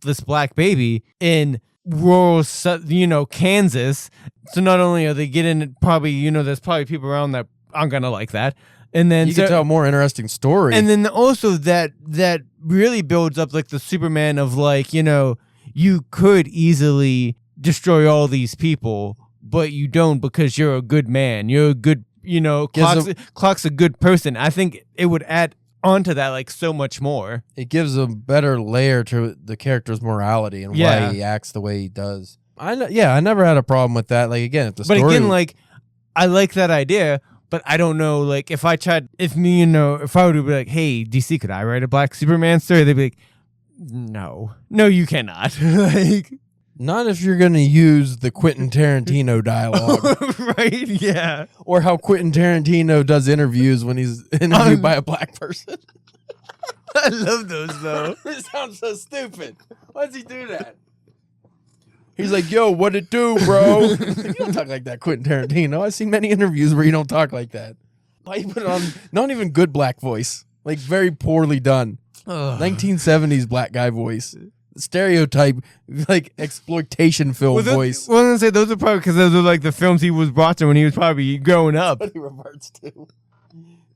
this black baby in rural, you know, Kansas. So not only are they getting probably, you know, there's probably people around that aren't gonna like that, and then you can tell a more interesting story. And then also that really builds up like the Superman of like, you know, you could easily destroy all these people, but you don't because you're a good man. You're a good, you know, Clark's a good person. I think it would add onto that like so much more. It gives a better layer to the character's morality and why he acts the way he does. I never had a problem with that. Like again, if the story, but again, like I like that idea, but I don't know. Like if I would be like, hey, DC, could I write a black Superman story? They'd be like, no, you cannot. Like, not if you're going to use the Quentin Tarantino dialogue. Right, yeah. Or how Quentin Tarantino does interviews when he's interviewed by a black person. I love those, though. It sounds so stupid. Why does he do that? He's like, yo, what it do, bro? You don't talk like that, Quentin Tarantino. I've seen many interviews where you don't talk like that. Why you put it on, not even good black voice. Like, very poorly done. 1970s black guy voice. Stereotype, like exploitation film voice. Well, I was gonna say those are probably because those are like the films he was watching when he was probably growing up. What he reverts to.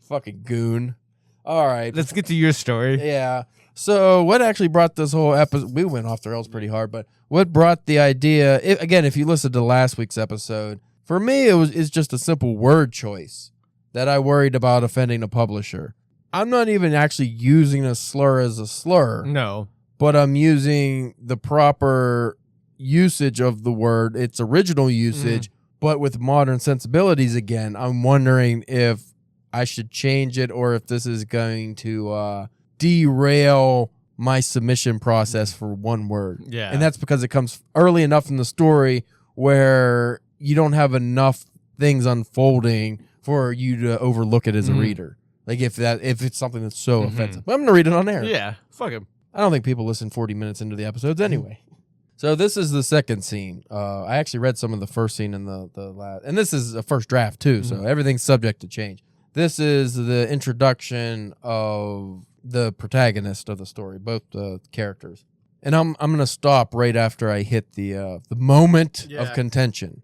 Fucking goon. All right, let's get to your story. Yeah. So what actually brought this whole episode? We went off the rails pretty hard, but what brought the idea? Again, if you listened to last week's episode, for me it's just a simple word choice that I worried about offending the publisher. I'm not even actually using a slur as a slur. No. But I'm using the proper usage of the word, its original usage, but with modern sensibilities again. I'm wondering if I should change it or if this is going to derail my submission process for one word. Yeah. And that's because it comes early enough in the story where you don't have enough things unfolding for you to overlook it as a reader. Like if it's something that's so offensive. But I'm going to read it on air. Yeah, fuck him. I don't think people listen 40 minutes into the episodes anyway. So this is the second scene. I actually read some of the first scene in the last, and this is a first draft too, so everything's subject to change. This is the introduction of the protagonist of the story, both the characters. And I'm gonna stop right after I hit the moment of contention.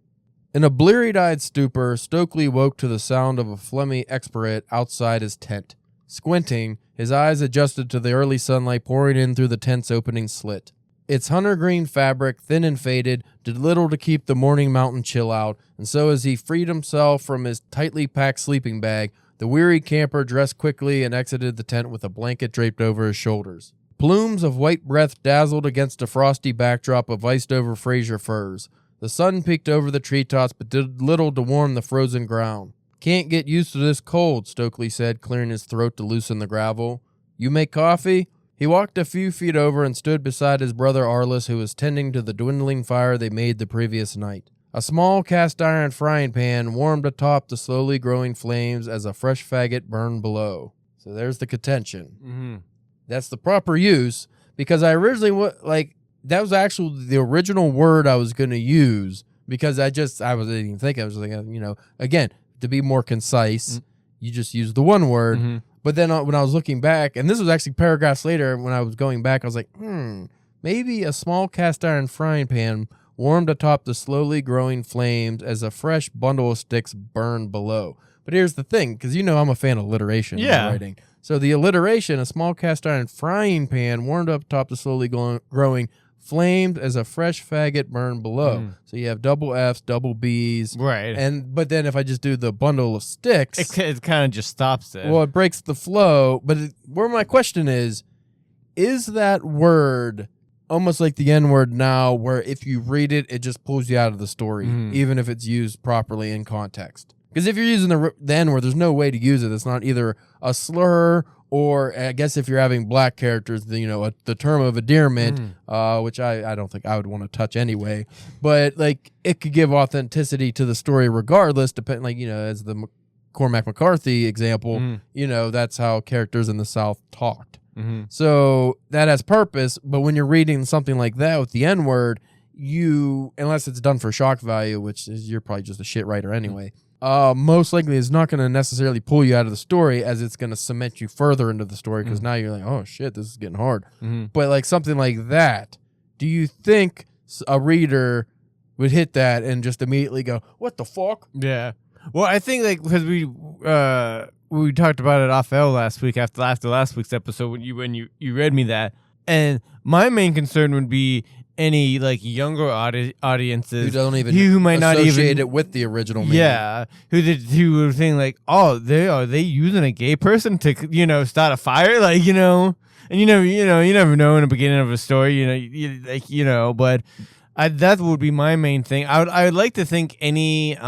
In a bleary-eyed stupor, Stokely woke to the sound of a phlegmy expirate outside his tent. Squinting, his eyes adjusted to the early sunlight pouring in through the tent's opening slit. Its hunter-green fabric, thin and faded, did little to keep the morning mountain chill out, and so as he freed himself from his tightly packed sleeping bag, the weary camper dressed quickly and exited the tent with a blanket draped over his shoulders. Plumes of white breath dazzled against a frosty backdrop of iced-over Fraser firs. The sun peeked over the treetops but did little to warm the frozen ground. Can't get used to this cold, Stokely said, clearing his throat to loosen the gravel. You make coffee? He walked a few feet over and stood beside his brother Arliss, who was tending to the dwindling fire they made the previous night. A small cast-iron frying pan warmed atop the slowly growing flames as a fresh faggot burned below. So there's the contention. That's the proper use, because I originally, that was actually the original word I was going to use, because I wasn't even thinking. I was like, again, to be more concise, you just use the one word. But then when I was looking back, and this was actually paragraphs later, when I was going back, I was like, maybe a small cast iron frying pan warmed atop the slowly growing flames as a fresh bundle of sticks burned below. But here's the thing, because I'm a fan of alliteration in writing. So the alliteration, a small cast iron frying pan warmed up atop the slowly growing flamed as a fresh faggot burned below. So you have double F's, double B's. Right. But then if I just do the bundle of sticks. It kind of just stops it. Well, it breaks the flow. But where my question is that word almost like the N-word now, where if you read it, it just pulls you out of the story, even if it's used properly in context? Because if you're using the N-word, there's no way to use it. It's not either a slur or, I guess if you're having black characters, the term of endearment, which I don't think I would want to touch anyway. But like it could give authenticity to the story regardless, depending, as the Cormac McCarthy example, that's how characters in the South talked. So that has purpose, but when you're reading something like that with the N-word, unless it's done for shock value, which is you're probably just a shit writer anyway, most likely it's not going to necessarily pull you out of the story, as it's going to cement you further into the story, because now you're like, oh shit, this is getting hard. But like something like that, do you think a reader would hit that and just immediately go, what the fuck? Yeah. Well, I think like because we talked about it off L last week after last week's episode when you read me that, and my main concern would be any like younger audiences who might not even associate it with the original meaning. Yeah, who would think like, oh, they using a gay person to start a fire, like and you never know in the beginning of a story, but that would be my main thing. I would like to think any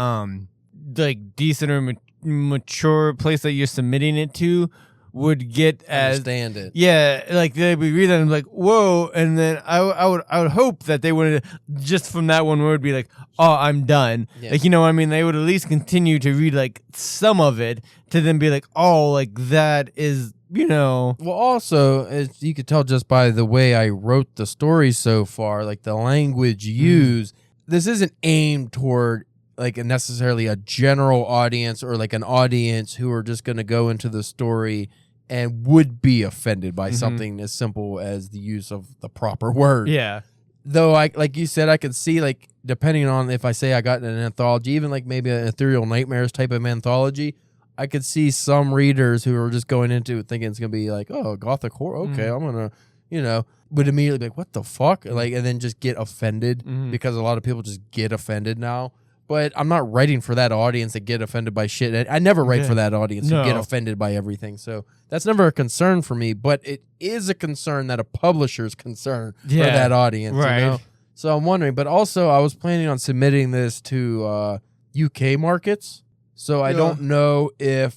like decent or mature place that you're submitting it to would get understand it. Yeah, like they would read that and be like, whoa, and then I would hope that they would just from that one word be like, oh, I'm done. Yeah. Like they would at least continue to read like some of it to then be like, oh, like that is Well, also, as you could tell just by the way I wrote the story so far, like the language used, this isn't aimed toward like necessarily a general audience or like an audience who are just going to go into the story and would be offended by something as simple as the use of the proper word. Yeah. Though, like you said, I could see, like, depending on if I say I got an anthology, even like maybe an Ethereal Nightmares type of anthology, I could see some readers who are just going into it thinking it's going to be like, oh, gothic horror. Okay, I'm going to, would immediately be like, what the fuck? Like, and then just get offended because a lot of people just get offended now. But I'm not writing for that audience that get offended by shit. I never write for that audience who get offended by everything. So that's never a concern for me. But it is a concern that a publisher's concern for that audience. Right. So I'm wondering. But also, I was planning on submitting this to UK markets. So I don't know if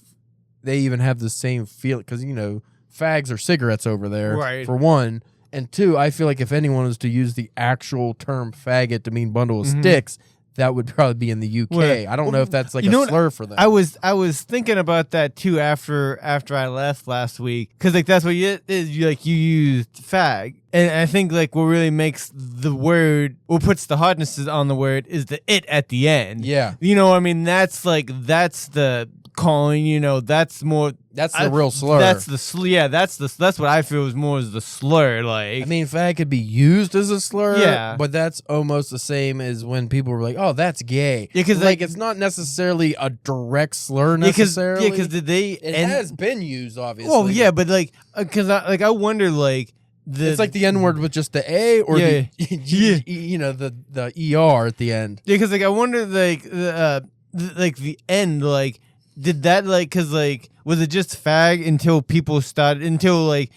they even have the same feel. Because, fags are cigarettes over there, for one. And two, I feel like if anyone was to use the actual term faggot to mean bundle of sticks, that would probably be in the UK. Well, I don't know if that's like a slur for them. I was thinking about that too after I left last week, because like that's what you used fag, and I think like what really makes the word, what puts the hotness on the word, is the it at the end. Yeah, that's the calling. That's more. That's the real slur. That's what I feel is more as the slur. Like, I mean, fag could be used as a slur. Yeah, but that's almost the same as when people were like, "Oh, that's gay." Yeah, because like it's not necessarily a direct slur necessarily. Because it has been used, obviously. Well, yeah, but like, because I wonder like. It's like the N-word with just the A or the the ER at the end. Yeah, because like I wonder like the end, like did that like, because like was it just fag until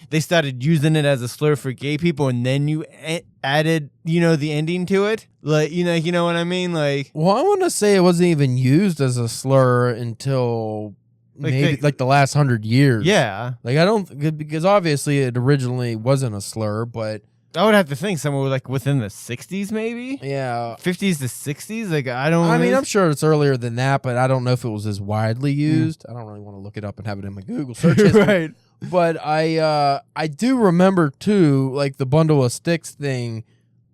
they started using it as a slur for gay people, and then you added the ending to it, like you know what I mean, like. Well, I want to say it wasn't even used as a slur until. Maybe like the last 100 years. Yeah. Like I don't, because obviously it originally wasn't a slur, but. I would have to think somewhere like within the 60s maybe? Yeah. 50s to 60s? Like I mean, I'm sure it's earlier than that, but I don't know if it was as widely used. I don't really want to look it up and have it in my Google search history. Right. But I do remember too, like the bundle of sticks thing.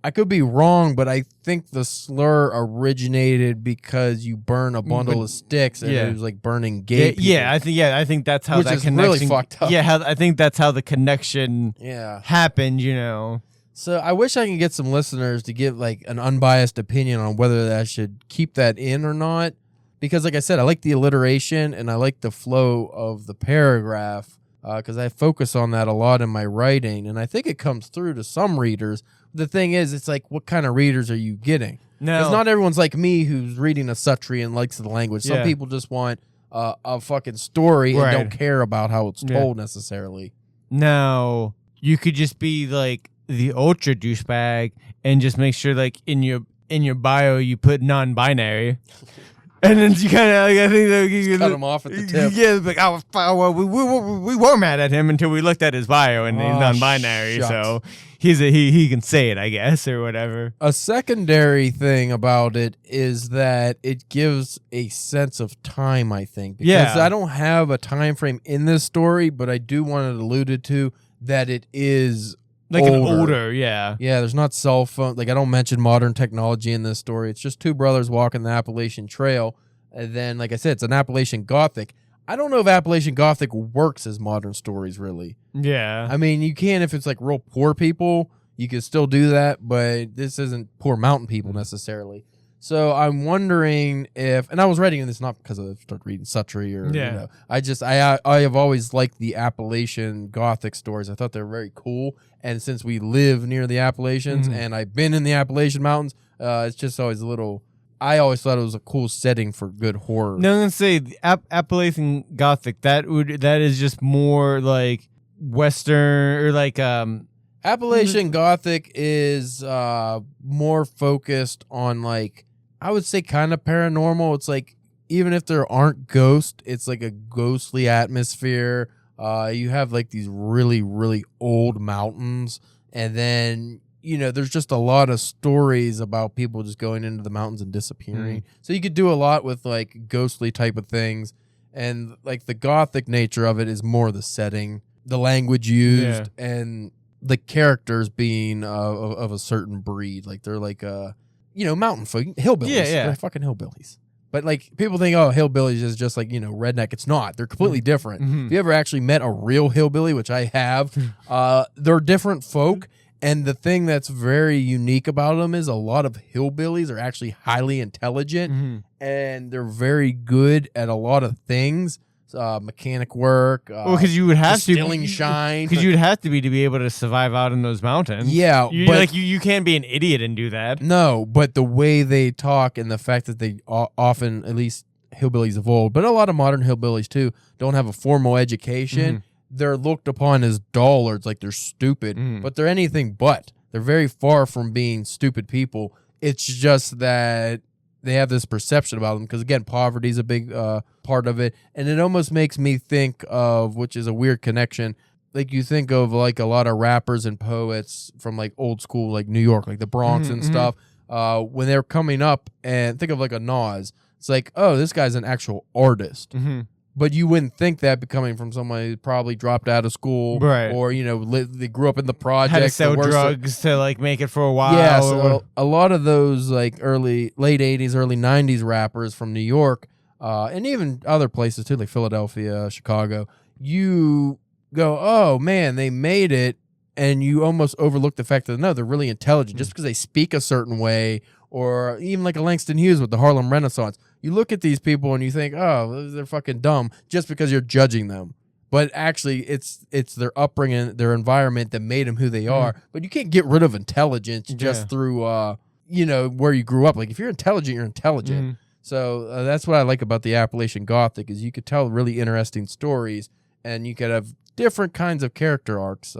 I could be wrong, but I think the slur originated because you burn a bundle of sticks and it was like burning gay people. I think that's how which that is connection really fucked up. Yeah, I think that's how the connection Yeah. happened, you know. So I wish I could get some listeners to give like an unbiased opinion on whether I should keep that in or not. Because like I said, I like the alliteration and I like the flow of the paragraph because I focus on that a lot in my writing. And I think it comes through to some readers. The thing is, it's like, what kind of readers are you getting? Because not everyone's like me who's reading a Suttree and likes the language. Some people just want a fucking story and don't care about how it's told necessarily. Now, you could just be like the ultra douchebag and just make sure like in your bio you put non-binary. And then you kind of, like, I think that you cut him off at the tip. Yeah, like, well, we were mad at him until we looked at his bio and he's non-binary, shucks. so he can say it, I guess, or whatever. A secondary thing about it is that it gives a sense of time, I think. Because I don't have a time frame in this story, but I do want it alluded to that it is like older. An older, yeah. Yeah, there's not cell phone. Like, I don't mention modern technology in this story. It's just two brothers walking the Appalachian Trail. And then, like I said, it's an Appalachian Gothic. I don't know if Appalachian Gothic works as modern stories, really. Yeah. I mean, you can if it's like real poor people. You can still do that, but this isn't poor mountain people necessarily. So I'm wondering if, and I was writing this not because I started reading Suttree or, you know, I have always liked the Appalachian Gothic stories. I thought they were very cool. And since we live near the Appalachians and I've been in the Appalachian Mountains, it's just always a little, I always thought it was a cool setting for good horror. No, I'm going to say the Appalachian Gothic, that is just more like Western or like, Appalachian Gothic is more focused on like, I would say kind of paranormal. It's like, even if there aren't ghosts, it's like a ghostly atmosphere. You have like these really, really old mountains. And then, you know, there's just a lot of stories about people just going into the mountains and disappearing. So you could do a lot with like ghostly type of things. And like the Gothic nature of it is more the setting, the language used, and the characters being of a certain breed. Like they're like, you know, mountain folk, hillbillies. Yeah. They're fucking hillbillies. But like people think, oh, hillbillies is just like, you know, redneck. It's not. They're completely different. If you ever actually met a real hillbilly, which I have, they're different folk. And the thing that's very unique about them is a lot of hillbillies are actually highly intelligent and they're very good at a lot of things. Mechanic work. Well, because you would have to distilling shine. Because you'd have to be able to survive out in those mountains. Yeah, but you can't be an idiot and do that. No, but the way they talk and the fact that they often, at least hillbillies of old, but a lot of modern hillbillies too, don't have a formal education. They're looked upon as dullards, like they're stupid, but they're anything but. They're very far from being stupid people. It's just that they have this perception about them because, again, poverty is a big part of it. And it almost makes me think of, which is a weird connection, like you think of like a lot of rappers and poets from like old school, like New York, like the Bronx and stuff, when they're coming up, and think of like a Nas. It's like, oh, this guy's an actual artist. But you wouldn't think that coming from someone who probably dropped out of school, or, you know, they grew up in the projects, had to sell drugs to like make it for a while. Yeah, so a lot of those like late 80s, early 90s rappers from New York, and even other places too, like Philadelphia, Chicago, you go, oh man, they made it, and you almost overlook the fact that no, they're really intelligent just because they speak a certain way. Or even like a Langston Hughes with the Harlem Renaissance. You look at these people and you think, oh, they're fucking dumb just because you're judging them. But actually, it's their upbringing, their environment that made them who they are. But you can't get rid of intelligence just through, you know, where you grew up. Like, if you're intelligent, you're intelligent. So that's what I like about the Appalachian Gothic is you could tell really interesting stories, and you could have different kinds of character arcs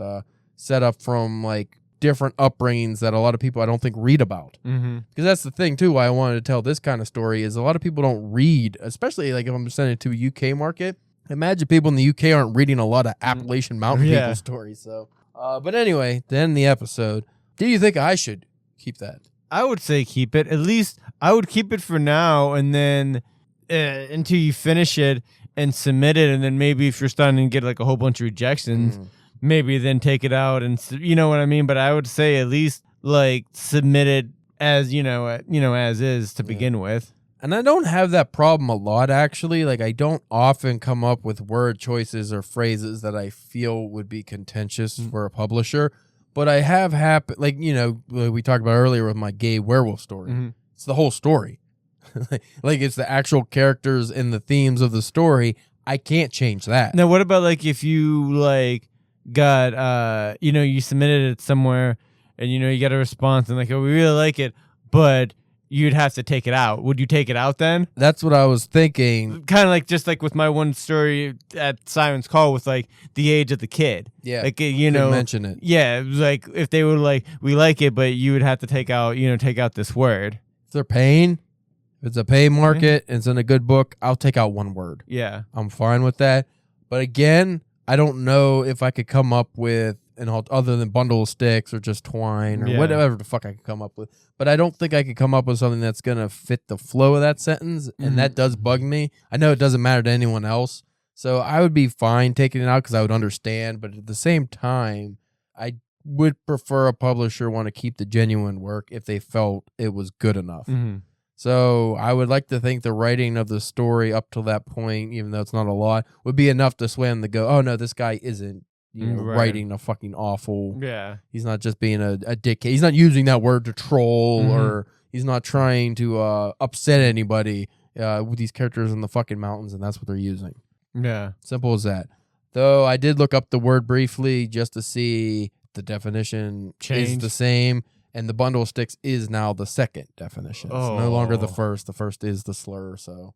set up from, like, different upbringings that a lot of people I don't think read about. Because that's the thing too why I wanted to tell this kind of story is a lot of people don't read, especially like if I'm sending it to a UK market. Imagine people in the UK aren't reading a lot of Appalachian mountain people stories. So but anyway, to end the episode, do you think I should keep that? I would say keep it. At least I would keep it for now, and then until you finish it and submit it, and then maybe if you're starting to get like a whole bunch of rejections, maybe then take it out, and you know what I mean. But I would say at least like submitted as as is to begin with. And I don't have that problem a lot, actually. Like, I don't often come up with word choices or phrases that I feel would be contentious for a publisher. But I have happened, like, we talked about earlier with my gay werewolf story. It's the whole story. Like, it's the actual characters and the themes of the story. I can't change that. Now, what about, like, if you, like, got, you submitted it somewhere and, you got a response and, like, oh, we really like it, but you'd have to take it out. Would you take it out then? That's what I was thinking. Kind of like just like with my one story at Simon's Call with like the age of the kid. Yeah. Like, mention it. Yeah. It was like if they were like, we like it, but you would have to take out this word. If they're paying, if it's a pay market and it's in a good book, I'll take out one word. Yeah. I'm fine with that. But again, I don't know if I could come up with other than bundle of sticks or just twine or whatever the fuck I could come up with. But I don't think I could come up with something that's going to fit the flow of that sentence. And that does bug me. I know it doesn't matter to anyone else. So I would be fine taking it out because I would understand. But at the same time, I would prefer a publisher want to keep the genuine work if they felt it was good enough. So I would like to think the writing of the story up to that point, even though it's not a lot, would be enough to sway them to go, oh, no, this guy isn't writing a fucking awful. Yeah. He's not just being a dickhead. He's not using that word to troll or he's not trying to upset anybody with these characters in the fucking mountains, and that's what they're using. Yeah. Simple as that. Though I did look up the word briefly just to see the definition is the same. And the bundle of sticks is now the second definition. It's no longer the first. The first is the slur. So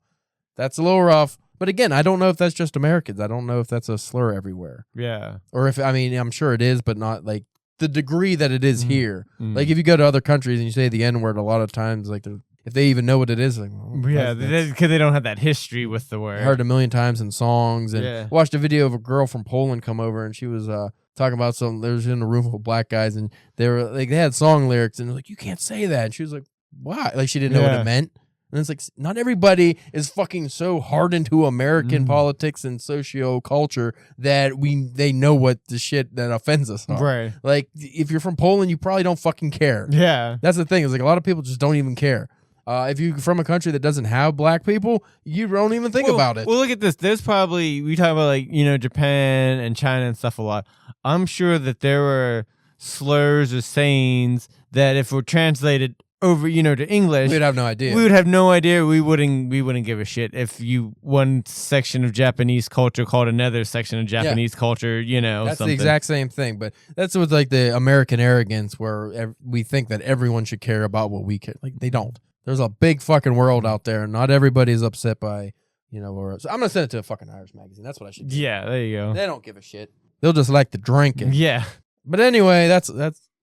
that's a little rough. But again, I don't know if that's just Americans. I don't know if that's a slur everywhere. Yeah. Or if, I'm sure it is, but not like the degree that it is here. Like if you go to other countries and you say the N-word, a lot of times, like if they even know what it is, like, because they don't have that history with the word. I heard it a million times in songs. And watched a video of a girl from Poland come over and she was talking about they was in a room full of black guys and they were like, they had song lyrics and like, you can't say that. And she was like, why? Like she didn't know what it meant. And it's like, not everybody is fucking so hardened to American politics and socio-culture that they know what the shit that offends us are. Right. Like if you're from Poland, you probably don't fucking care. Yeah. That's the thing. Is like a lot of people just don't even care. If you're from a country that doesn't have black people, you don't even think about it. Well, look at this. There's probably, we talk about like, Japan and China and stuff a lot. I'm sure that there were slurs or sayings that if were translated over, to English, we'd have no idea. We would have no idea. We wouldn't give a shit if one section of Japanese culture called another section of Japanese culture, That's something. the exact same thing. But that's with like the American arrogance where we think that everyone should care about what we care. Like they don't. There's a big fucking world out there, and not everybody's upset by, or so I'm gonna send it to a fucking Irish magazine. That's what I should do. Yeah, there you go. They don't give a shit. They'll just like to drink it. Yeah. But anyway, that's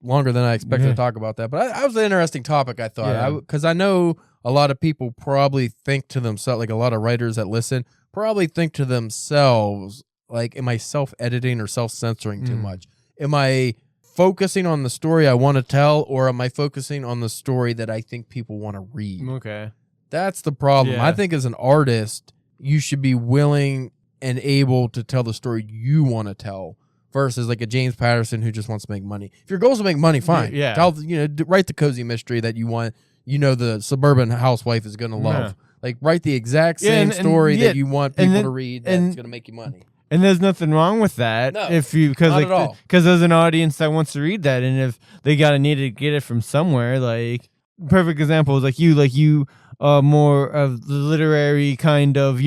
longer than I expected to talk about that. But that was an interesting topic, I thought. Because I know a lot of people probably think to themselves, like a lot of writers that listen, probably think to themselves, like, am I self-editing or self-censoring too much? Am I focusing on the story I want to tell, or am I focusing on the story that I think people want to read? Okay. That's the problem. Yeah. I think as an artist, you should be willing and able to tell the story you want to tell versus like a James Patterson who just wants to make money. If your goal is to make money, fine. Yeah. Tell, write the cozy mystery that you want, the suburban housewife is going to love. Yeah. Like write the exact same story that you want people to read that's going to make you money. And there's nothing wrong with that. No, not at all. Because there's an audience that wants to read that, and if they need to get it from somewhere, like perfect example is like you more of the literary kind of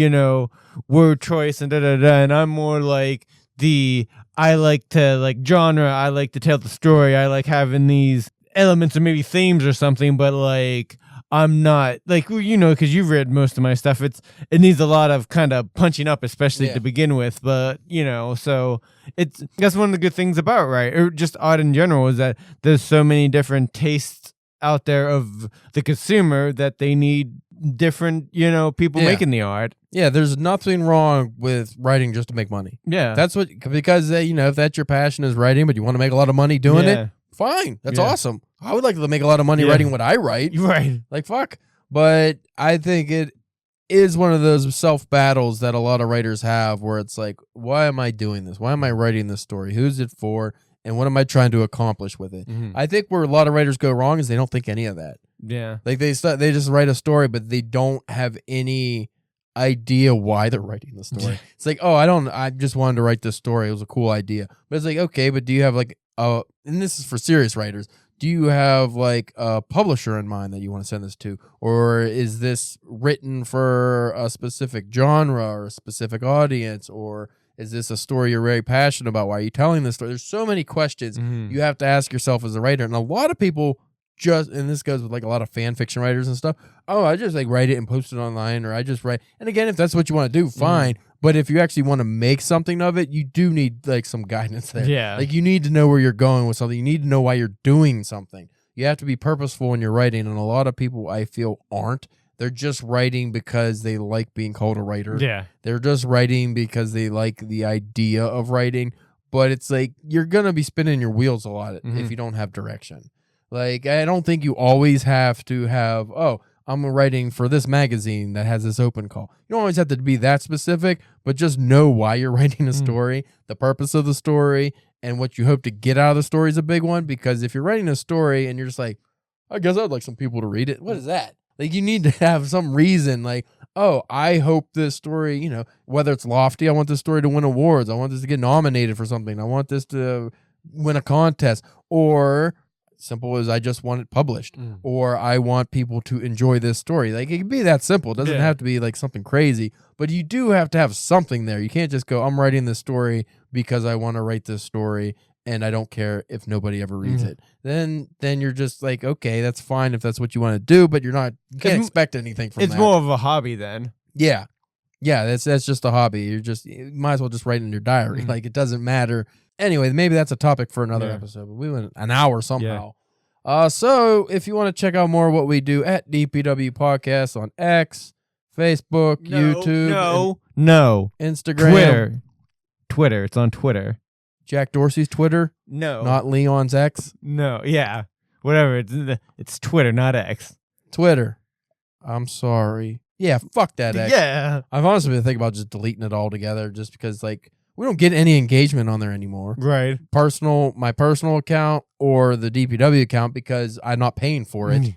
word choice and and I'm more like I like to like genre. I like to tell the story. I like having these elements or maybe themes or something, but like I'm not like, because you've read most of my stuff. It needs a lot of kind of punching up, especially to begin with. But, so that's one of the good things about, right? Or just art in general is that there's so many different tastes out there of the consumer that they need different, people making the art. Yeah, there's nothing wrong with writing just to make money. Yeah. That's because, if that's your passion is writing, but you want to make a lot of money doing it, fine. That's awesome. I would like to make a lot of money writing what I write. Right. Like, fuck. But I think it is one of those self-battles that a lot of writers have where it's like, why am I doing this? Why am I writing this story? Who's it for? and what am I trying to accomplish with it? Mhm. I think where a lot of writers go wrong is they don't think any of that. Yeah. Like they just write a story, but they don't have any idea why they're writing the story. It's like, oh, I just wanted to write this story. It was a cool idea. But it's like, okay, but do you have like and this is for serious writers, do you have like a publisher in mind that you want to send this to? Or is this written for a specific genre or a specific audience? Or is this a story you're very passionate about? Why are you telling this story? There's so many questions you have to ask yourself as a writer. And a lot of people and this goes with like a lot of fan fiction writers and stuff. Oh, I just like write it and post it online, or I just write. And again, if that's what you want to do, fine. But if you actually want to make something of it, you do need like some guidance there. Yeah. Like you need to know where you're going with something. You need to know why you're doing something. You have to be purposeful in your writing. And a lot of people I feel aren't. They're just writing because they like being called a writer. Yeah. They're just writing because they like the idea of writing. But it's like you're going to be spinning your wheels a lot if you don't have direction. Like, I don't think you always have to have, oh, I'm writing for this magazine that has this open call. You don't always have to be that specific, but just know why you're writing a story, the purpose of the story, and what you hope to get out of the story is a big one. Because if you're writing a story and you're just like, I guess I'd like some people to read it. What is that? Like, you need to have some reason, like, oh, I hope this story, you know, whether it's lofty, I want this story to win awards. I want this to get nominated for something. I want this to win a contest. Or simple as I just want it published, or I want people to enjoy this story. Like, it can be that simple. It doesn't have to be like something crazy, but you do have to have something there. You can't just go, I'm writing this story because I want to write this story and I don't care if nobody ever reads it. Then you're just like, okay, that's fine if that's what you want to do, but you can't expect anything from that. It's more of a hobby then. Yeah. Yeah, that's just a hobby. You might as well just write in your diary. Like, it doesn't matter. Anyway, maybe that's a topic for another episode, but we went an hour somehow. So if you want to check out more of what we do at DPW Podcast on X, Facebook, YouTube, Instagram, Twitter. It's on Twitter. Jack Dorsey's Twitter, not Leon's X. No, yeah, whatever. It's Twitter, not X. Twitter. I'm sorry. Yeah, fuck that X. Yeah, I've honestly been thinking about just deleting it altogether, just because like we don't get any engagement on there anymore. Right. My personal account or the DPW account, because I'm not paying for it.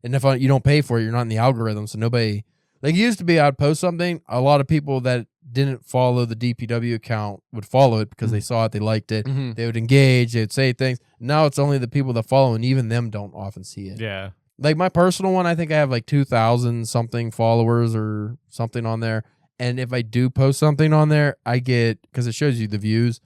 And if you don't pay for it, you're not in the algorithm. So nobody, like, it used to be I'd post something. A lot of people that didn't follow the DPW account would follow it because they saw it, they liked it. They would engage, they would say things. Now it's only the people that follow, and even them don't often see it. Yeah. Like my personal one, I think I have like 2,000 something followers or something on there. And if I do post something on there, I get, because it shows you the views,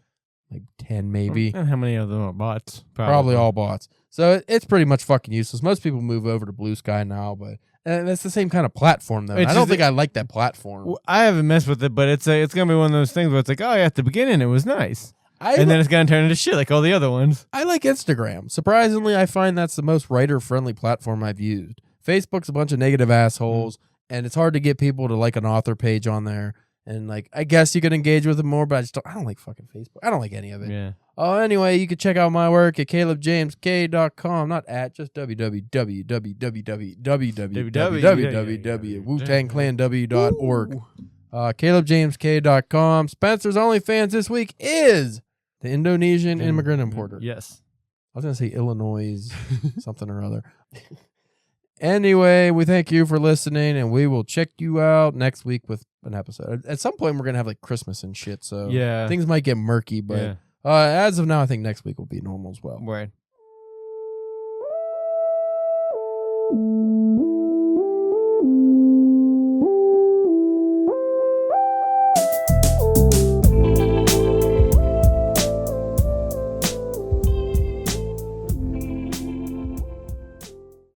like 10 maybe. And how many of them are bots? Probably all bots. So it's pretty much fucking useless. Most people move over to Blue Sky now, but it's the same kind of platform though. I don't think I like that platform. I haven't messed with it, but it's gonna be one of those things where it's like, oh, yeah, at the beginning it was nice, and then it's gonna turn into shit like all the other ones. I like Instagram. Surprisingly, I find that's the most writer-friendly platform I've used. Facebook's a bunch of negative assholes. And it's hard to get people to like an author page on there. And like, I guess you could engage with them more, but I don't like fucking Facebook. I don't like any of it. Yeah. Anyway, you can check out my work at calebjamesk.com, not at, just www.wutangclanw.org. calebjamesk.com. Spencer's OnlyFans this week is the Indonesian immigrant importer. Yes. I was going to say Illinois something or other. Anyway, we thank you for listening, and we will check you out next week with an episode. At some point, we're going to have like Christmas and shit, so things might get murky, but as of now, I think next week will be normal as well. Right.